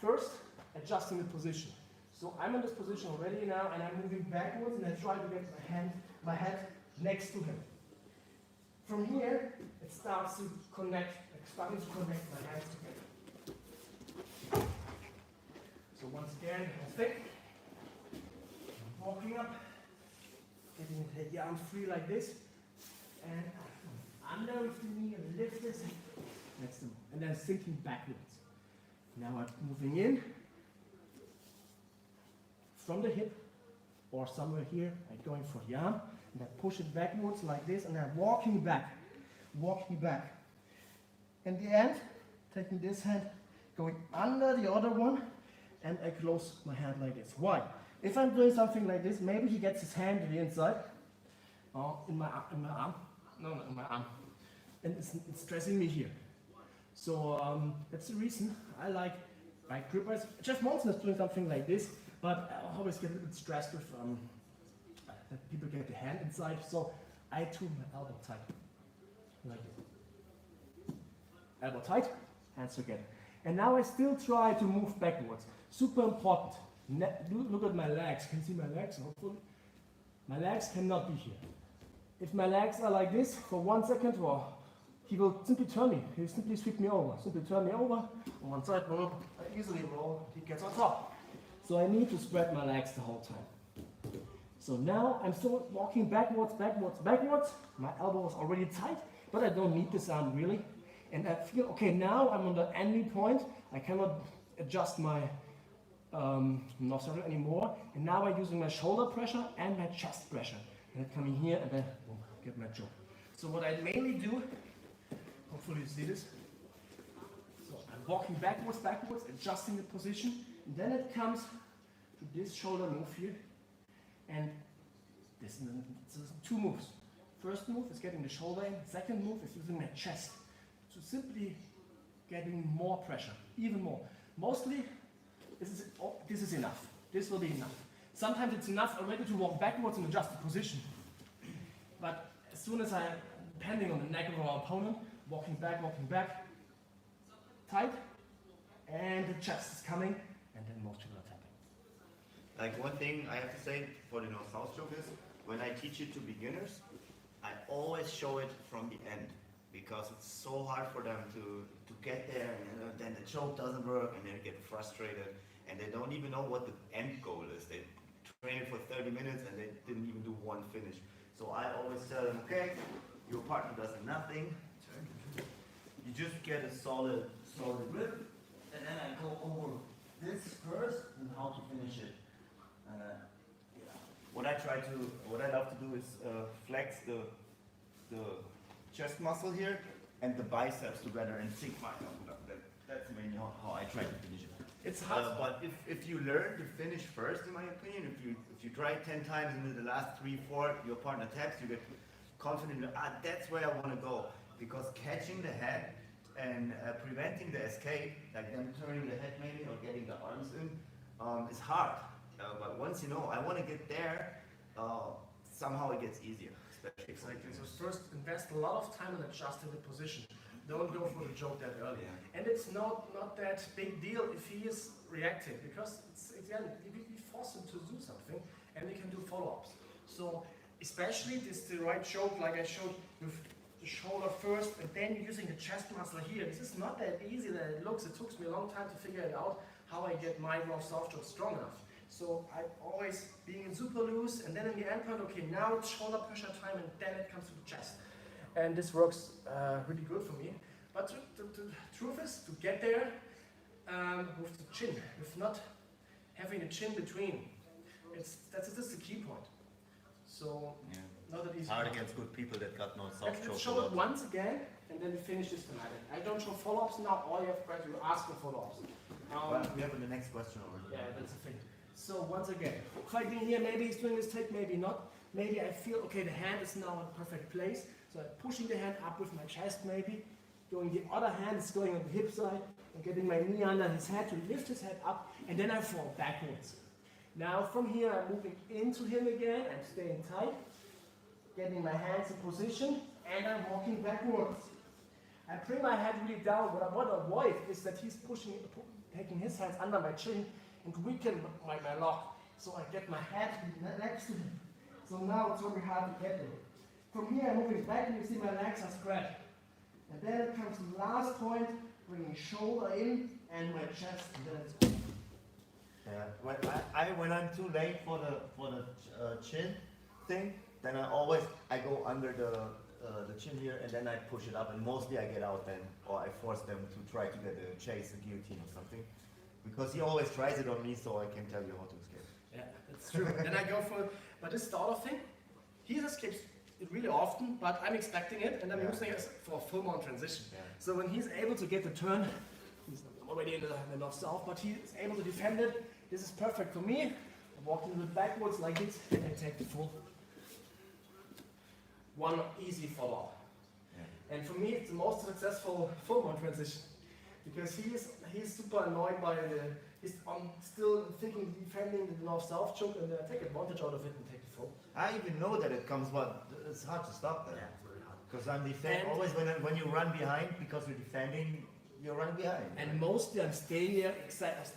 D: First, adjusting the position. So I'm in this position already now, and I'm moving backwards, and I try to get my head next to him. From here, it starts to connect, starting to connect my hands together. So once again, thick, walking up, getting the arms free like this, and under with the knee and lift this, next to him, and then sinking backwards. Now I'm moving in from the hip or somewhere here. I'm going for the arm, and I push it backwards like this, and I'm walking back. In the end, taking this hand, going under the other one, and I close my hand like this. Why? If I'm doing something like this, maybe he gets his hand to the inside, or in my arm, and it's stressing me here. So that's the reason I like bike grippers. Jeff Monson is doing something like this, but I always get a little bit stressed with that people get the hand inside, so I tune my elbow tight, like this. Elbow tight, hands together. And now I still try to move backwards. Super important. Look at my legs. Can you see my legs? Hopefully. My legs cannot be here. If my legs are like this for 1 second, well, he will simply turn me. He will simply sweep me over. Simply turn me over on one side. Boom. I easily roll. He gets on top. So I need to spread my legs the whole time. So now I'm still walking backwards. My elbow is already tight, but I don't need this arm really. And I feel, okay, now I'm on the ending point. I cannot adjust my North South anymore. And now I'm using my shoulder pressure and my chest pressure. And I'm coming here and then boom, get my choke. So what I mainly do, hopefully you see this. So I'm walking backwards, adjusting the position. And then it comes to this shoulder move here. And this is two moves. First move is getting the shoulder in. Second move is using my chest. So simply getting more pressure, even more. Mostly, this is enough. This will be enough. Sometimes it's enough already to walk backwards and adjust the position. But as soon as depending on the neck of our opponent, walking back, tight, and the chest is coming, and then most people are tapping.
A: Like one thing I have to say for the North-South choke is, when I teach it to beginners, I always show it from the end. Because it's so hard for them to get there, and then the choke doesn't work, and they get frustrated, and they don't even know what the end goal is. They train for 30 minutes, and they didn't even do one finish. So I always tell them, okay, your partner does nothing. You just get a solid grip, and then I go over this first and how to finish it. What I love to do is flex the chest muscle here and the biceps together and sink my elbow. That's mainly how I try to finish it.
D: It's hard.
A: But if you learn to finish first, in my opinion, if you try 10 times and in the last 3, 4 your partner taps, you get confident. That's where I want to go, because catching the head and preventing the escape, like them turning the head maybe or getting the arms in, is hard. but once you know, I want to get there, somehow it gets easier, especially for
D: Exactly. So
A: beginners.
D: first, invest a lot of time in adjusting the position. Don't go for the joke that early.
A: Yeah.
D: And it's not that big deal if he is reacting, because it's again we force him to do something, and we can do follow-ups. So especially this the right choke, like I showed with the shoulder first, and then using the chest muscle here. This is not that easy that it looks. It took me a long time to figure it out how I get my north-south choke strong enough. So I always being in super loose, and then in the end point, okay, now it's shoulder pressure time, and then it comes to the chest. And this works really good for me. But the truth is, to get there with the chin, with not having a chin between, that's the key point. So,
A: Yeah.
D: not that easy.
A: Hard against good people that got no soft choke.
D: Let's show it once again, and then we finish this tonight. I don't show follow-ups now, all you have to ask for follow-ups.
A: Well, we have the next question already.
D: Yeah, that's the thing. So once again, fighting here, maybe he's doing this take, maybe not. Maybe I feel, okay, the hand is now in a perfect place. So I'm pushing the hand up with my chest maybe. Going the other hand is going on the hip side and getting my knee under his head to lift his head up, and then I fall backwards. Now from here I'm moving into him again, I'm staying tight, getting my hands in position, and I'm walking backwards. I bring my head really down. What I want to avoid is that he's taking his hands under my chin and weaken my lock. So I get my head next to him. So now it's really hard to get there. From here I'm moving back, and you see my legs are spread. And then it comes to the last point, bringing shoulder in and my chest, and then it's over.
A: Yeah. When I'm too late for the chin thing, then I go under the chin here, and then I push it up, and mostly I get out then, or I force them to try to get a chase, a guillotine or something, because he always tries it on me, so I can tell you how to escape.
D: Yeah, that's true. Then I go for, but this is the other thing. He escapes it really often, but I'm expecting it, and I'm using it for a full mount transition.
A: Yeah.
D: So when he's able to get the turn, he's already in the north-south, but he's able to defend it. This is perfect for me. I walk a little bit backwards like this, and I take the full. One easy follow-up.
A: Yeah.
D: And for me, it's the most successful full mount transition, because he's super annoyed by he's still thinking defending the north-south choke, and I take advantage out of it and take the full.
A: I even know that it comes, but it's hard to stop that.
D: Yeah, it's very hard.
A: Because I'm defending, always when you run behind, because you're defending, you're running behind.
D: And mostly I'm staying here, I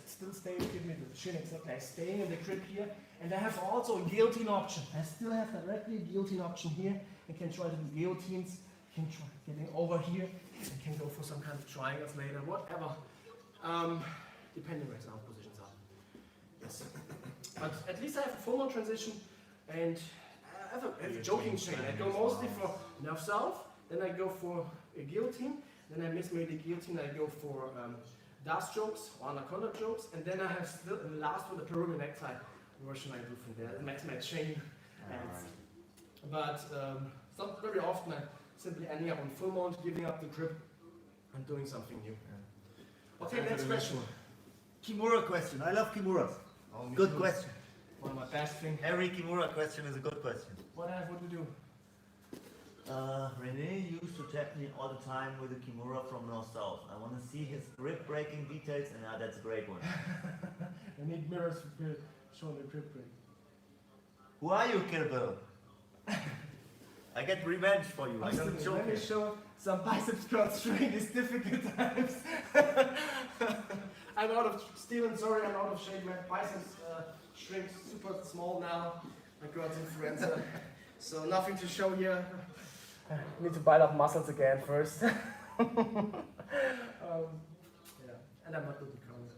D: still stay, give me the chin exactly, I'm staying in the grip here, and I have also a guillotine option. I still have directly a guillotine option here. I can try to do guillotines, I can try getting over here, I can go for some kind of triangles later, whatever. Depending where our positions are. Yes. But at least I have a full mount transition, and I have a joking chain. I go mostly for north-south, then I go for a guillotine, then I miss maybe the guillotine, I go for dust chokes or anaconda chokes, and then I have still the last one, the pyramid necktie version I do from there. That's my chain. But very often I simply ending up on full mount, giving up the grip, and doing something new.
A: Yeah.
D: Okay, next question.
A: Kimura question. I love Kimuras.
D: Oh, me
A: Good
D: too.
A: question.
D: One of my best things.
A: Every Kimura question is a good question.
D: What would you do?
A: Rene used to tap me all the time with a Kimura from north-south. I want to see his grip breaking details, and that's a great one.
D: I need mirrors to show the grip break.
A: Who are you, Kill Bill? I get revenge for you. I don't
D: Let
A: joke.
D: me show some biceps curls during these difficult times. I'm out of Steven, sorry, I'm out of shape. My biceps shrink super small now. I got influenza, so nothing to show here. I need to bite up muscles again first. Yeah, and I'm not looking cold.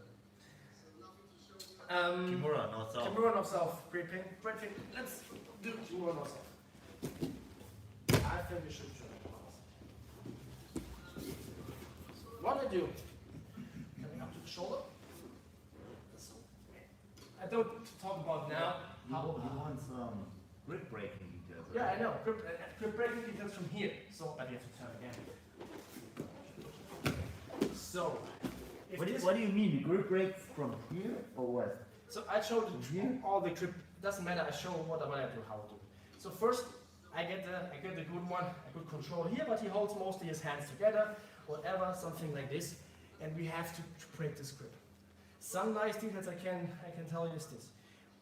A: Kimura, north-south.
D: Kimura north-south, great thing. Let's do Kimura north-south. I think we should try it. What I do, coming up to the shoulder. I don't talk about now
A: He
D: how.
A: wants grip breaking details.
D: Yeah, I know. Grip breaking details from here. So, but you have to turn again. So, if this,
A: What do you mean? Grip break from here or what?
D: so I showed all the grip. Doesn't matter. I show what I do, how to do. So first, I get the good one, a good control here, but he holds mostly his hands together, whatever, something like this, and we have to break this grip. Some nice details I can tell you is this.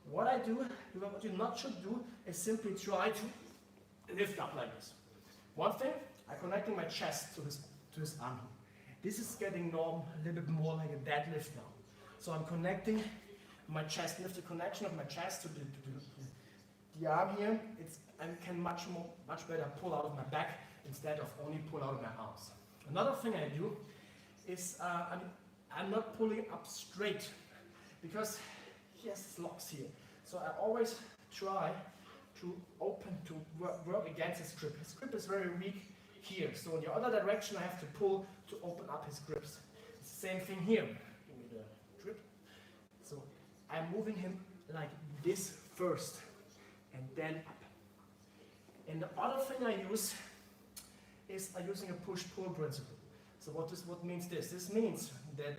D: What I do, what you not should do, is simply try to lift up like this. One thing, I'm connecting my chest to his arm. This is getting a little bit more like a deadlift now. So I'm connecting my chest, lift the connection of my chest to the arm here. I can much better pull out of my back instead of only pull out of my arms. Another thing I do is I'm not pulling up straight because he has locks here. So I always try to work against his grip. His grip is very weak here. So in the other direction I have to pull to open up his grips. It's the same thing here. Give me the grip. So I'm moving him like this first and then up. And the other thing I use is I'm using a push-pull principle. So what means this? This means that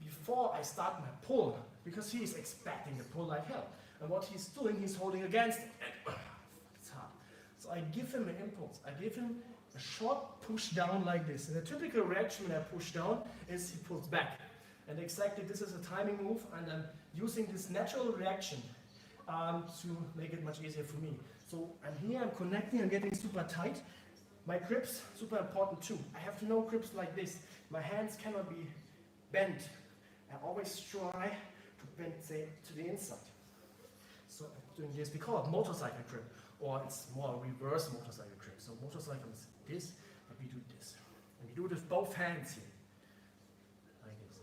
D: before I start my pull, because he is expecting the pull like hell, and what he's doing, he's holding against it. And it's hard. So I give him an impulse. I give him a short push down like this. And the typical reaction when I push down is he pulls back. And exactly this is a timing move, and I'm using this natural reaction to make it much easier for me. So I'm connecting, I'm getting super tight. My grips, super important too. I have no grips like this. My hands cannot be bent. I always try to bend, say, to the inside. So I'm doing this. We call it motorcycle grip, or it's more reverse motorcycle grip. So motorcycle is this, and we do this. And we do it with both hands here, like this.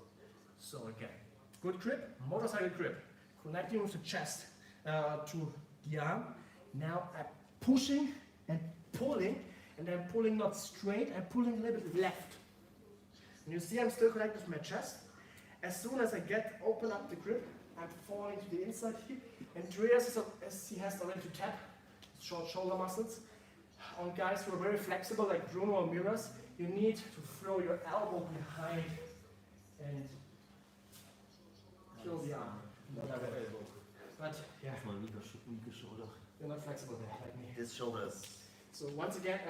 D: So again, good grip, motorcycle grip, connecting with the chest to the arm. Now I'm pushing and pulling, and I'm pulling not straight, I'm pulling a little bit left. And you see I'm still connected with my chest. As soon as I open up the grip, I'm falling to the inside here. And Andreas, as he has already to tap short shoulder muscles. On guys who are very flexible, like Bruno or Miras, you need to throw your elbow behind and kill the arm. But yeah, you're not flexible there like me.
A: His shoulders.
D: So once again,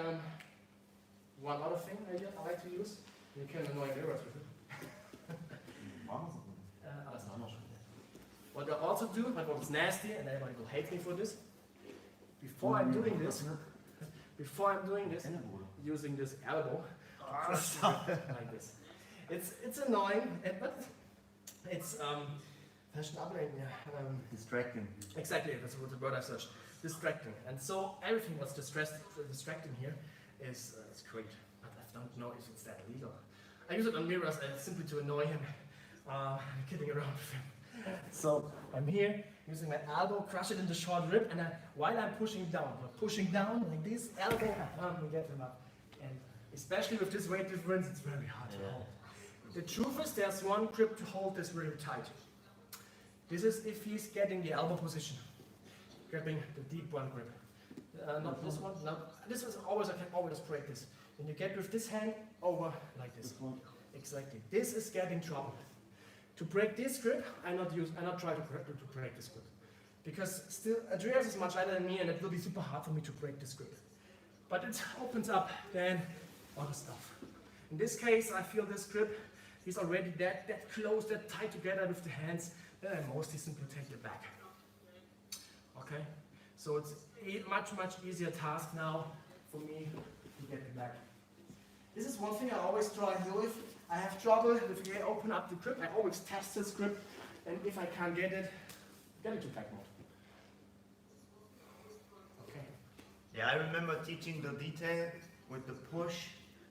D: one other thing I like to use, you can annoy Miras with it. What I also do, but what is nasty, and everybody will hate me for this, before I'm doing this, using this elbow, like this. It's annoying, but it's
A: Distracting.
D: exactly, that's what the word I searched. Distracting. And so everything what's distracting here is great, but I don't know if it's that legal. I use it on Miras simply to annoy him, kidding around with him. So I'm here using my elbow, crush it in the short rib, and while I'm pushing down like this, elbow, we get him up. And especially with this weight difference, it's very hard to hold. The truth is there's one grip to hold this really tight. This is if he's getting the elbow position, grabbing the deep one grip. Not this one, no. This is always, I can always break this. When you get with this hand over like this. Exactly. This is getting trouble. To break this grip, I not try to break this grip. Because still, Andreas is much lighter than me, and it will be super hard for me to break this grip. But it opens up then other stuff. In this case, I feel this grip is already that close, that tight together with the hands, then I mostly simply take it back. Okay? So it's a much easier task now for me to get it back. This is one thing I always try to do. If I have trouble if I open up the grip, I always test this grip, and if I can't get it to back mode. Okay.
A: Yeah, I remember teaching the detail with the push,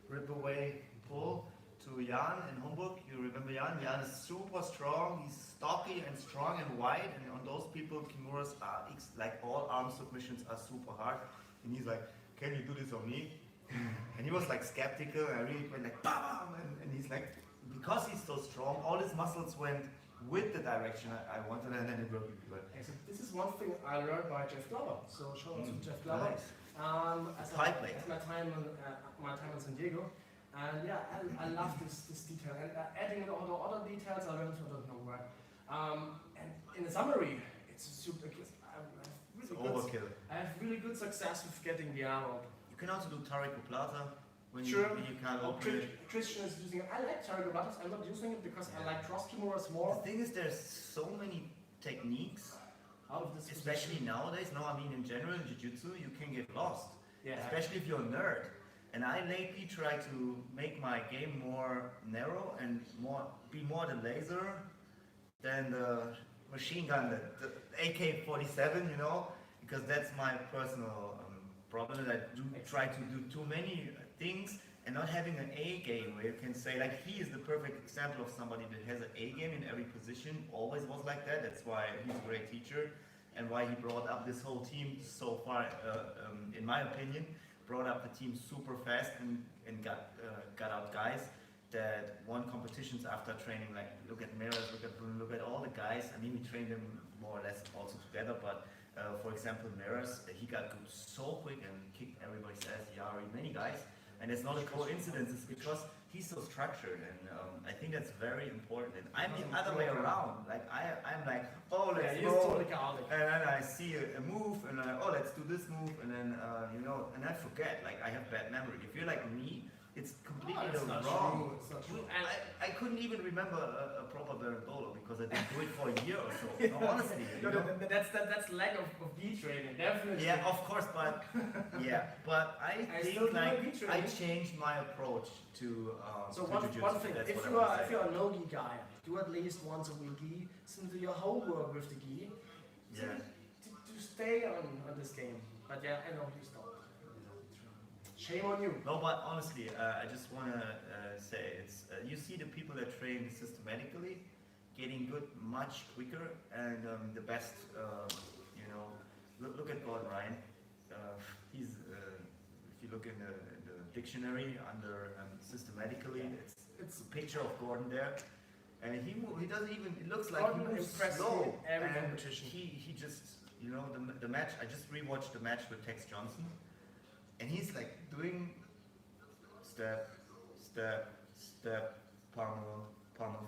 A: rip away, pull to Jan in Hamburg. You remember Jan? Jan is super strong. He's stocky and strong and wide, and on those people, Kimuras are like all arm submissions are super hard. And he's like, "Can you do this on me?" And he was like skeptical, and I really went like bam, and he's like, because he's so strong, all his muscles went with the direction I wanted, and then it worked really well.
D: Okay, so this is one thing I learned by Jeff Glover. So shout out to Jeff Glover.
A: Nice.
D: As my time in San Diego, and yeah, I love this detail. And adding in all the other details I learned, I don't know where. And in the summary, it's super. I have really good success with getting the arm open.
A: You can also do Tarico Plata when
D: Sure.
A: you can't open it.
D: Christian is using it. I like Tarico Platas. I'm not using it because I like cross Kimuras
A: The
D: more.
A: thing is, there's so many techniques
D: out of this
A: Especially
D: position.
A: nowadays, no, I mean in general in Jiu-Jitsu, you can get lost.
D: Yeah.
A: Especially if you're a nerd. And I lately try to make my game more narrow and be more the laser than the machine gun, the AK-47, you know, because that's my personal problem. That I do try to do too many things and not having an A game where you can say, like, he is the perfect example of somebody that has an A game in every position, always was like that. That's why he's a great teacher and why he brought up this whole team so far, in my opinion, brought up the team super fast and got out guys that won competitions after training. Like, look at Meras, look at Bruno, look at all the guys. I mean, we trained them more or less also together, but for example, Meras, he got good so quick and kicked everybody's ass, Yari, many guys. And it's not a coincidence, it's because he's so structured, and I think that's very important. And I'm the other way around. Like, I'm like, oh, let's go.
D: Totally chaotic.
A: And then I see a move, and I, oh, let's do this move, and then, you know, and I forget, like, I have bad memory. If you're like me, it's completely
D: It's not
A: wrong.
D: true, it's not true.
A: I couldn't even remember a proper Barambolo because I didn't do it for a year or so. No, honestly. You know?
D: That's lack of beat training, definitely.
A: Yeah, of course, but yeah, but I
D: still
A: think
D: do my
A: like
D: beat
A: I
D: training.
A: changed my approach to
D: So
A: to
D: one
A: Jiu-Jitsu.
D: thing,
A: That's
D: if
A: what I
D: you
A: would
D: are
A: say.
D: if you're a no-gi guy, do at least once a week gi, do your homework with the gi,
A: Yeah.
D: to stay on this game. But yeah, I know you stopped. Shame on you.
A: No, but honestly, I just want to say it's you see the people that train systematically getting good much quicker, and the best, you know, look at Gordon Ryan. He's if you look in the dictionary under systematically, it's a picture of Gordon there, and he doesn't even. It looks like
D: Gordon
A: he moves
D: impressed me
A: slow.
D: in every
A: And
D: competition.
A: he just, you know, the match. I just rewatched the match with Tex Johnson. And he's like doing step, step, step, palm,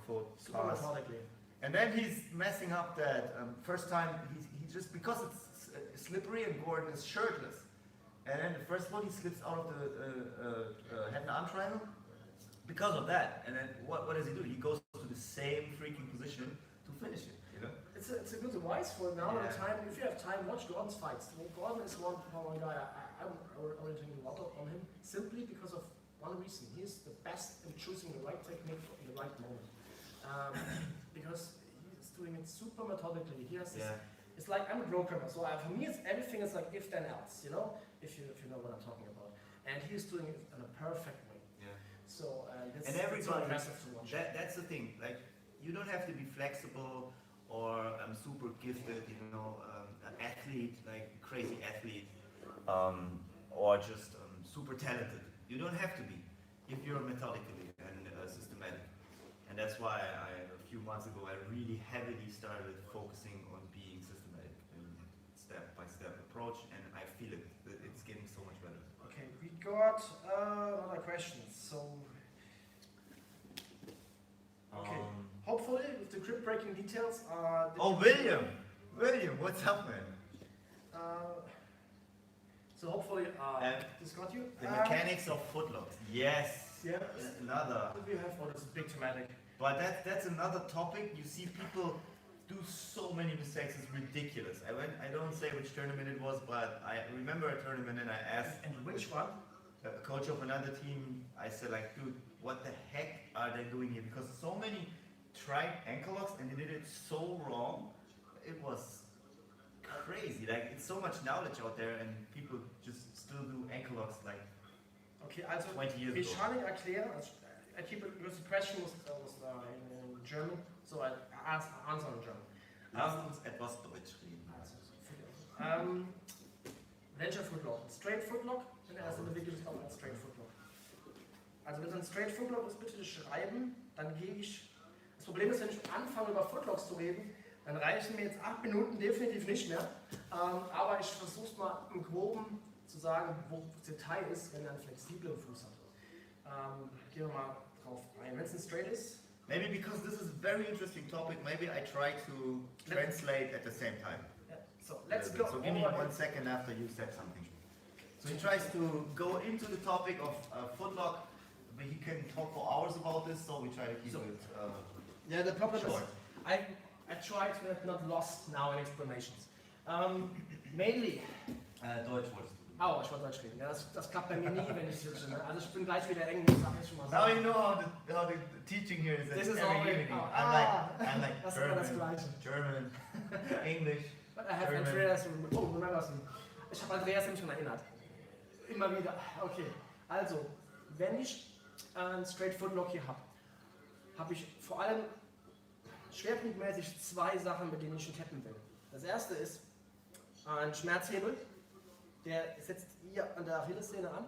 A: foot,
D: Super
A: pass.
D: methodically.
A: And then he's messing up that first time, he just, because it's slippery and Gordon is shirtless. And then the first one, he slips out of the head and arm triangle because of that. And then what does he do? He goes to the same freaking position to finish it, you know?
D: It's a good advice for now.
A: Yeah.
D: Time, if you have time, watch Gordon's fights. Gordon is one guy. I'm orienting a lot on him simply because of one reason. He's the best in choosing the right technique in the right moment. Because he's doing it super methodically. He has this, it's like I'm a programmer, so for me, everything is like if then else. You know, if you know what I'm talking about. And he's doing it in a perfect way.
A: Yeah.
D: So
A: And
D: it's
A: everybody,
D: impressive to watch.
A: that's the thing. Like, you don't have to be flexible or super gifted, you know, an athlete, like crazy athlete, or just super talented. You don't have to be if you're methodically and systematic. And that's why a few months ago, I really heavily started focusing on being systematic and step-by-step approach, and I feel it. It's getting so much better.
D: Okay, we got other questions. So okay. Hopefully, with the grip breaking details.
A: Oh, William, what's up, man?
D: So hopefully, this got you.
A: The mechanics of footlocks. Yes.
D: Yeah.
A: Another.
D: What do we have? Oh, this is big thematic.
A: But that's another topic. You see people do so many mistakes. It's ridiculous. I don't say which tournament it was, but I remember a tournament and I asked
D: And which one?
A: a coach of another team. I said, like, dude, what the heck are they doing here? Because so many tried ankle locks and they did it so wrong. It was crazy. Like, it's so much knowledge out there, and people just still do ankle locks like
D: Okay, also
A: 20 years
D: wir
A: ago.
D: schauen erklären. I keep it because the question was in German, so I answer in German.
A: Lass uns etwas Deutsch reden.
D: Welcher Footlock? Straight Footlock? In der ersten Bewegung ist auch ein Straight Footlock. Also wenn es ein Straight Footlock ist, bitte schreiben, dann gehe ich. Das Problem ist, wenn ich anfange über Footlocks zu reden, dann reichen mir jetzt 8 Minuten definitiv nicht mehr. Aber ich versuche es mal im Groben zu sagen, wo das Detail ist, wenn er einen flexiblen Fuß hat. Gehen wir mal drauf ein. Wenn es ein Straight ist.
A: Maybe because this is a very interesting topic, maybe I try to translate at the same time.
D: Yeah. So let's go.
A: So give me 1 second after you said something. So he tries to go into the topic of footlock, but he can talk for hours about this, so we try to keep it
D: Yeah, the problem
A: short.
D: is, I I try to get not lost now in explanations. Mainly.
A: Deutsch wolltest du.
D: Oh, ich wollte Deutsch reden. Ja, das klappt bei mir nie, wenn ich switche. Ne? Also ich bin gleich wieder Englisch, sag ich schon mal so.
A: Now you know how the teaching here is
D: This is
A: every
D: already-
A: evening.
D: oh,
A: I'm like
D: das ist immer das
A: German,
D: Gleiche.
A: German, English.
D: But I have
A: German.
D: Andreas, oh, remember me. Ich habe Andreas nämlich schon erinnert. Immer wieder. Okay, also, wenn ich einen Straight Foot Lock hier habe ich vor allem schwerpunktmäßig zwei Sachen, mit denen ich ihn tappen will. Das erste ist ein Schmerzhebel, der setzt hier an der Achillessehne an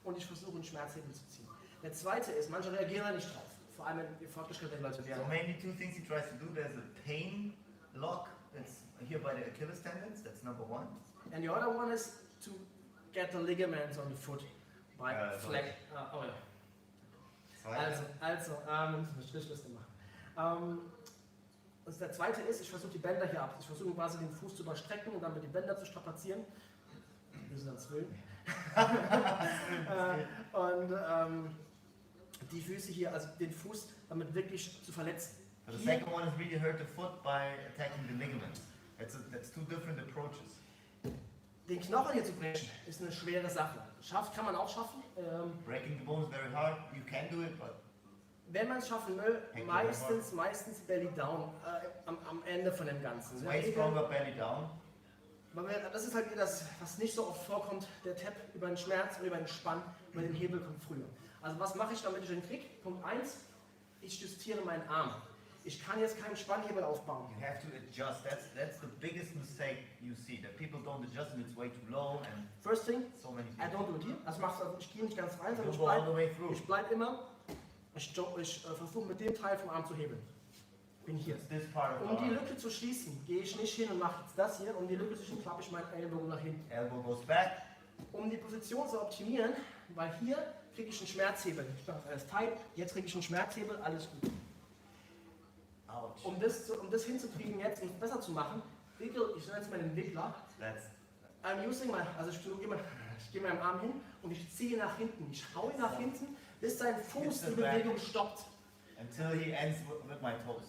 D: und ich versuche einen Schmerzhebel zu ziehen. Der zweite ist, manche reagieren da nicht drauf, vor allem wenn fortgeschrittene Leute
A: So
D: werden.
A: mainly two things he tries to do. There's a pain lock that's here by the Achilles tendons. That's number one.
D: And the other one is to get the ligaments on the foot by flag. Oh ja. Also, wir müssen eine Strichliste machen. Also der zweite ist, ich versuche die Bänder hier ab. Ich versuche quasi den Fuß zu überstrecken und dann mit den Bändern zu strapazieren. Wir sind ans Willen. Und die Füße hier, also den Fuß damit wirklich zu verletzen.
A: So the
D: Hier,
A: second one is really hurt the foot by attacking the ligaments. That's two different approaches.
D: den Knochen hier zu brechen, ist eine schwere Sache. Kann man auch schaffen.
A: Breaking the bone is very hard. You can do it, but
D: Wenn man es schaffen will, meistens Belly Down am Ende von dem Ganzen.
A: it's way stronger belly down.
D: Das ist halt das, was nicht so oft vorkommt, der Tap über den Schmerz und über den Spann, über den Hebel kommt früher. Also was mache ich, damit ich den krieg? Punkt 1, ich justiere meinen Arm. Ich kann jetzt keinen Spannhebel aufbauen.
A: You have to adjust. That's the biggest mistake you see. That people don't adjust and it's way too low and
D: First thing,
A: so many
D: I
A: things.
D: don't do it here. Also ich gehe nicht ganz rein, sondern
A: You go all the way through.
D: ich bleib immer, ich versuche mit dem Teil vom Arm zu hebeln. Bin hier.
A: It's this part of the
D: Um die
A: arm.
D: Lücke zu schließen, gehe ich nicht hin und mache jetzt das hier. Um die Lücke zu schließen, klappe ich meinen Ellbogen nach hinten.
A: Elbow goes back.
D: Um die Position zu optimieren, weil hier kriege ich einen Schmerzhebel. Ich mache alles tight, jetzt kriege ich einen Schmerzhebel, alles gut.
A: Ouch.
D: Um das hinzukriegen jetzt und besser zu machen, ich nenne jetzt mal den Wickler.
A: That's
D: Also ich gehe meinen Arm hin und ich ziehe nach hinten. Ich haue ihn nach hinten, bis sein Fuß die Bewegung stoppt.
A: until he ends with my toes,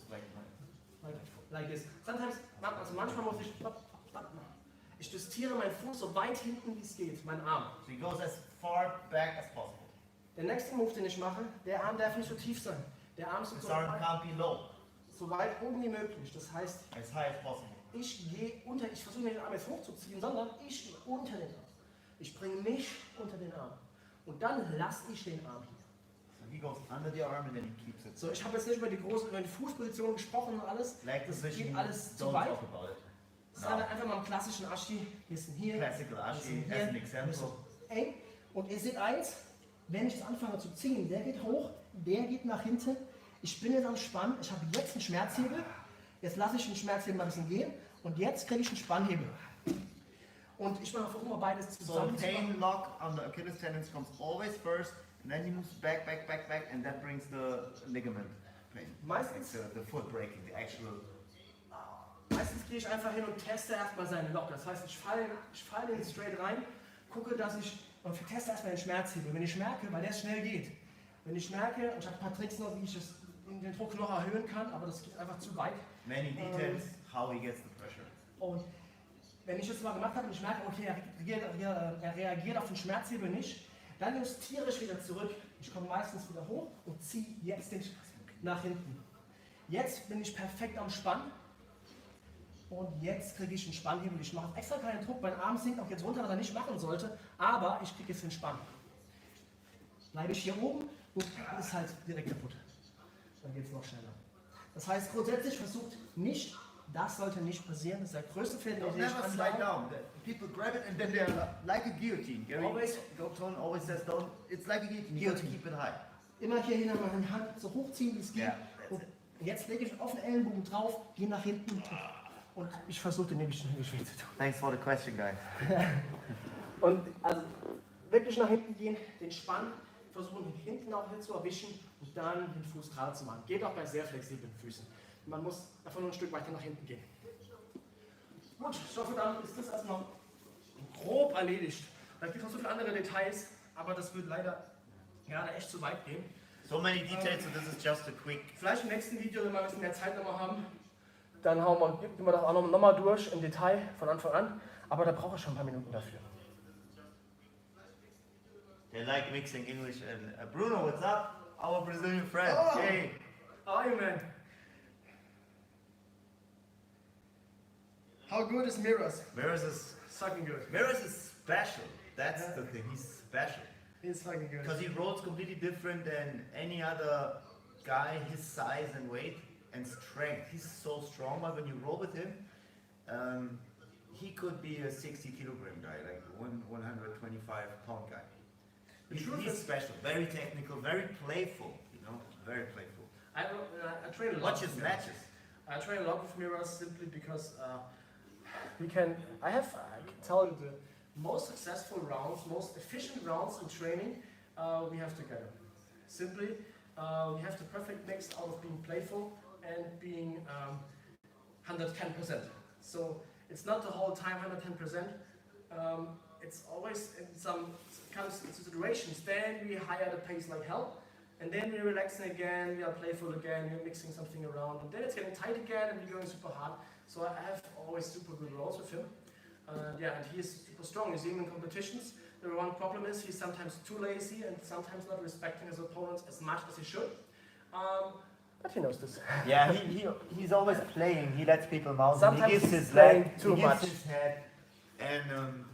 D: Like this. Sometimes, also manchmal muss ich justiere meinen Fuß so weit hinten wie es geht, meinen Arm.
A: So he goes as far back as possible.
D: Der nächste Move, den ich mache, der Arm darf nicht so tief sein. Der Arm ist
A: His arm can't be low,
D: so weit oben wie möglich. Das heißt,
A: as high as possible.
D: ich versuche nicht den Arm jetzt hochzuziehen, sondern ich gehe unter den Arm. Ich bringe mich unter den Arm. Und dann lasse ich den Arm hier.
A: So he goes under the arm and then he keeps it.
D: So, ich habe jetzt nicht über die Fußposition gesprochen und alles.
A: Leg
D: Das
A: position,
D: geht alles zu
A: don't
D: weit.
A: talk about it.
D: Das ist einfach mal im klassischen Aschi. Wir sind hier.
A: Classical
D: wir
A: Ashi
D: sind
A: as
D: hier,
A: an
D: wir
A: example.
D: sind eng. Und ihr seht eins, wenn ich jetzt anfange zu ziehen, der geht hoch, der geht nach hinten. Ich bin jetzt am Spann, ich habe jetzt einen Schmerzhebel. Jetzt lasse ich den Schmerzhebel mal ein bisschen gehen und jetzt kriege ich einen Spannhebel. Und ich mache immer beides
A: So
D: zusammen.
A: the pain lock on the Achilles tendons comes always first, and then he moves back, and that brings the ligament pain.
D: Meistens-
A: It's the foot breaking, the actual.
D: Meistens gehe ich einfach hin und teste erstmal seinen Lock. Das heißt, ich falle den straight rein, gucke, dass ich und teste erstmal den Schmerzhebel. Wenn ich merke, weil der schnell geht, wenn ich merke, und ich habe ein paar Tricks noch, wie ich den Druck noch erhöhen kann, aber das geht einfach zu weit.
A: Many details, how he gets the pressure.
D: Und wenn ich das mal gemacht habe und ich merke, okay, er reagiert auf den Schmerzhebel nicht, dann justiere ich wieder zurück. Ich komme meistens wieder hoch und ziehe jetzt den nach hinten. Jetzt bin ich perfekt am Spann. Und jetzt kriege ich einen Spannhebel. Ich mache extra keinen Druck. Mein Arm sinkt auch jetzt runter, was er nicht machen sollte. Aber ich kriege jetzt den Spann. Bleibe ich hier oben, ist halt direkt kaputt. Dann geht es noch schneller. Das heißt, grundsätzlich versucht nicht, das sollte nicht passieren. Das ist der größte Fehler,
A: Don't
D: den ich
A: never slide
D: anbaue.
A: down. People grab it and then they're like a guillotine. Gary Tone always says, "Don't." It's like a guillotine. You have to keep it high.
D: Immer hier hin meine Hand so hochziehen, wie es geht.
A: Ja,
D: Und jetzt lege ich auf den Ellenbogen drauf, gehe nach hinten und ich versuche den nämlich schön zu tun.
A: Thanks for the question, guys.
D: Und also wirklich nach hinten gehen, den Spann versuchen hinten auch hin zu erwischen und dann den Fuß gerade zu machen. Geht auch bei sehr flexiblen Füßen. Man muss einfach nur ein Stück weiter nach hinten gehen. Gut, ich hoffe, dann ist das erstmal grob erledigt. Da gibt es noch so viele andere Details, aber das wird leider gerade echt zu weit gehen.
A: So many details, so this is just a quick.
D: Vielleicht im nächsten Video, wenn wir ein bisschen mehr Zeit nochmal haben, dann gehen wir das auch nochmal durch im Detail von Anfang an, aber da brauche ich schon ein paar Minuten dafür.
A: They like mixing English and Bruno, what's up? Our Brazilian friend.
D: Oh.
A: Hey.
D: How are you, man? How good is Mirrors?
A: Mirrors is
D: Sucking good.
A: Mirrors is special. That's
D: Yeah.
A: the thing. He's special
D: He's fucking good.
A: because he rolls completely different than any other guy his size and weight and strength. He's so strong, but when you roll with him, he could be a 60 kilogram guy, like 125 pound guy.
D: The truth
A: He's
D: is-
A: special, very technical, very playful. You know, very playful.
D: I train a lot.
A: Watch his
D: with Mirrors.
A: matches.
D: I train a lot with Mirrors simply because I can tell you the most successful rounds, most efficient rounds in training we have together. Simply, we have the perfect mix out of being playful and being 110%. So it's not the whole time 110%. It's always in some comes into situations. Then we hire the pace like hell, and then we're relaxing again. We are playful again. We're mixing something around, and then it's getting tight again, and we're going super hard. So I have always super good rolls with him. Yeah, and he is super strong. You see him in competitions. The one problem is he's sometimes too lazy and sometimes not respecting his opponents as much as he should. But he knows this.
A: Yeah, he's always playing. He lets people mount.
D: Sometimes
A: He gives
D: he's
A: his
D: playing
A: leg,
D: too
A: he gives
D: much.
A: his head, and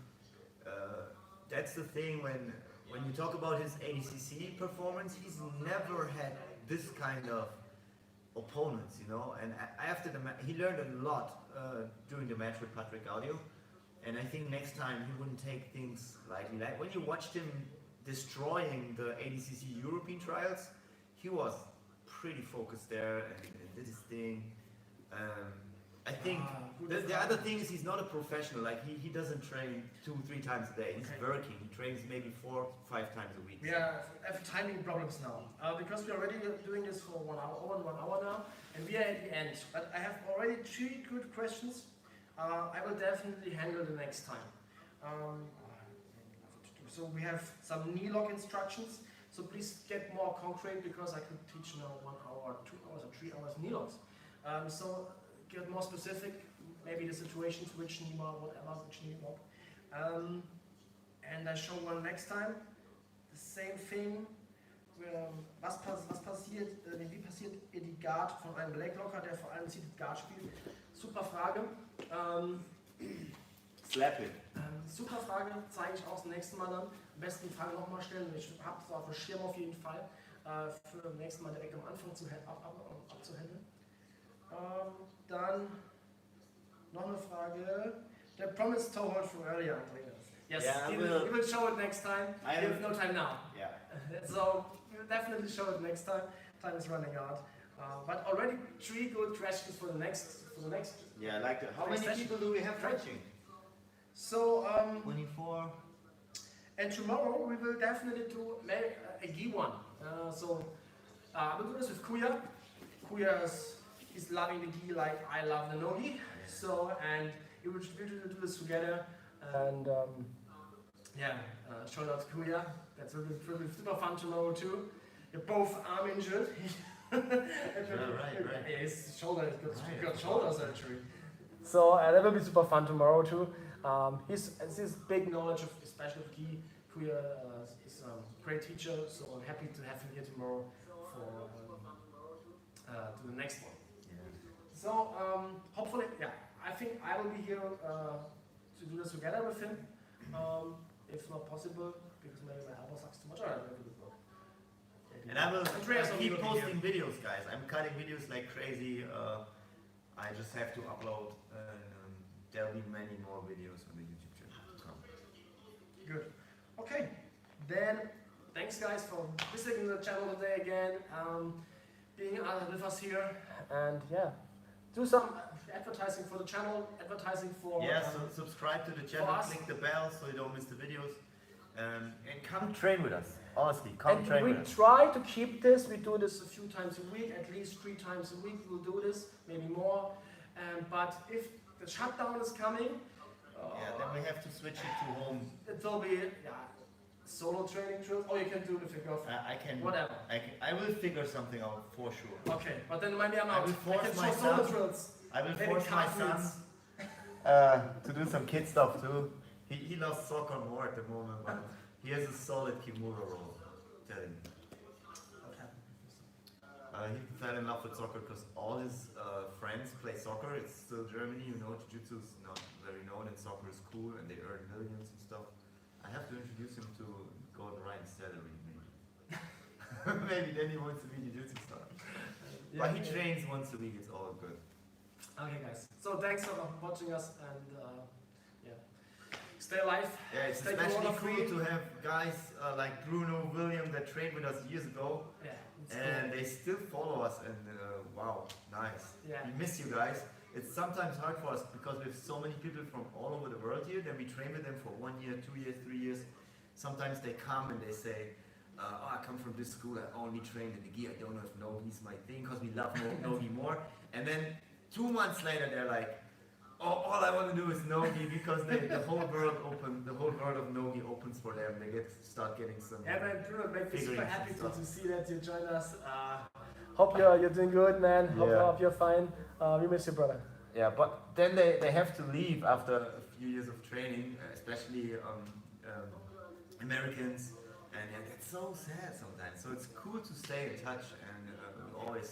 A: that's the thing when you talk about his ADCC performance, he's never had this kind of opponents, you know. And after the match, he learned a lot during the match with Patrick Gaudio, and I think next time he wouldn't take things lightly. Like when you watched him destroying the ADCC European trials, he was pretty focused there and did his thing. I think the other thing is he's not a professional. Like he doesn't train 2-3 times a day. He's working. He trains maybe 4-5 times a week.
D: We have timing problems now because we're already doing this for 1 hour, over 1 hour now, and we are at the end. But I have already 3 good questions. I will definitely handle the next time. So we have some knee lock instructions. So please get more concrete because I could teach now 1 hour, 2 hours, or 3 hours knee locks. So get more specific, maybe the situations, which knee lock, whatever, which knee lock. And I show one next time. The same thing. Was passiert, wie passiert ihr die Guard von einem Leglocker, der vor allem Seated Guard spielt? Super Frage.
A: Slap it.
D: Super Frage, zeige ich auch das nächste Mal dann. Am besten die Frage nochmal stellen. Ich habe es auf dem Schirm auf jeden Fall. Für das nächste Mal direkt am Anfang abzuhandeln. Dann noch eine Frage. The promised toe hold from earlier, Andreas. Yes,
A: Yeah,
D: we will show it next time.
A: I
D: We have no time now.
A: Yeah.
D: So we will definitely show it next time. Time is running out. But already 3 good questions for the next.
A: Yeah, like how
D: Next
A: many
D: session.
A: people do we have watching?
D: So
A: 24.
D: and tomorrow we will definitely do a gi one. So I will do this with Kuya. Kuya is loving the gi like I love the no-gi. So and we will do this together. And shout out to Kuya. That's will be super fun tomorrow too. You're both arm injured.
A: right.
D: Yeah, his shoulder
A: Right.
D: got shoulder surgery. So that will be super fun tomorrow too. He's big knowledge of especially of gi. Kuya is a great teacher, so I'm happy to have him here tomorrow for to the next one.
A: Yeah.
D: So hopefully, yeah, I think I will be here to do this together with him. If not possible, because maybe my elbow sucks too much. Alright, maybe it will.
A: And I will
D: Andreas will
A: keep
D: be
A: posting videos, guys. I'm cutting videos like crazy. I just have to upload, and there'll be many more videos on the YouTube channel to come.
D: Good. Okay. Then, thanks guys for visiting the channel today again, being with us here, and yeah, do some advertising for the channel, advertising for.
A: Yeah, so subscribe to the channel,
D: us.
A: click the bell so you don't miss the videos, and come train with us. Honestly, come
D: And
A: train
D: we
A: with us.
D: try to keep this. We do this a few times a week, at least 3 times a week. We'll do this, maybe more. But if the shutdown is coming,
A: Yeah, then we have to switch it to home.
D: it will be solo training drills. Or you can do it with your girlfriend.
A: I can.
D: Whatever.
A: I will figure something out for sure.
D: Okay, but then maybe I'm
A: I
D: out.
A: will
D: I
A: force
D: can show solo
A: myself.
D: drills.
A: I will
D: Maybe
A: force my son
D: cartwheels.
A: to do some kid stuff too. He loves soccer more at the moment, but he has a solid Kimura roll. Telling you. He fell in love with soccer because all his friends play soccer. It's still Germany, you know, Jiu Jitsu is not very known and soccer is cool and they earn millions and stuff. I have to introduce him to Gordon Ryan's salary, maybe. Maybe then he wants to be Jiu Jitsu star. But he trains once a week, it's all good.
D: Okay, guys. So thanks for watching us and stay alive.
A: Yeah, it's
D: Stay
A: especially
D: corona-free.
A: cool to have guys like Bruno, William that trained with us years ago.
D: Yeah, it's
A: And
D: cool.
A: they still follow us and wow, nice.
D: Yeah.
A: We miss you guys. It's sometimes hard for us because we have so many people from all over the world here. Then we train with them for 1 year, 2 years, 3 years. Sometimes they come and they say, oh, I come from this school, I only trained in the gi. I don't know if Nogi's my thing because we love Nogi more. And then 2 months later they're like, oh, all I want to do is Nogi because the whole world of Nogi opens for them. They start getting some.
D: Yeah, man, Bruno, make me super
A: figurines
D: happy
A: and stuff.
D: to see that you joined us. Hope you're doing good, man. Hope you're fine. We miss you, brother.
A: Yeah, but then they have to leave after a few years of training, especially Americans, and that's so sad sometimes. So it's cool to stay in touch and we always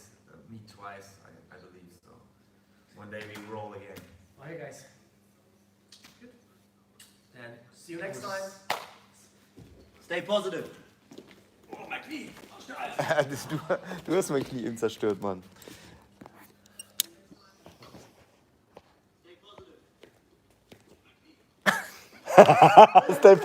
A: meet twice, I believe. So one day we roll again.
D: Okay, guys. Good. Then see you next time.
A: Stay positive.
D: Oh, my knee.
A: du hast mein Knie zerstört, Mann. Stay positive. Stay positive.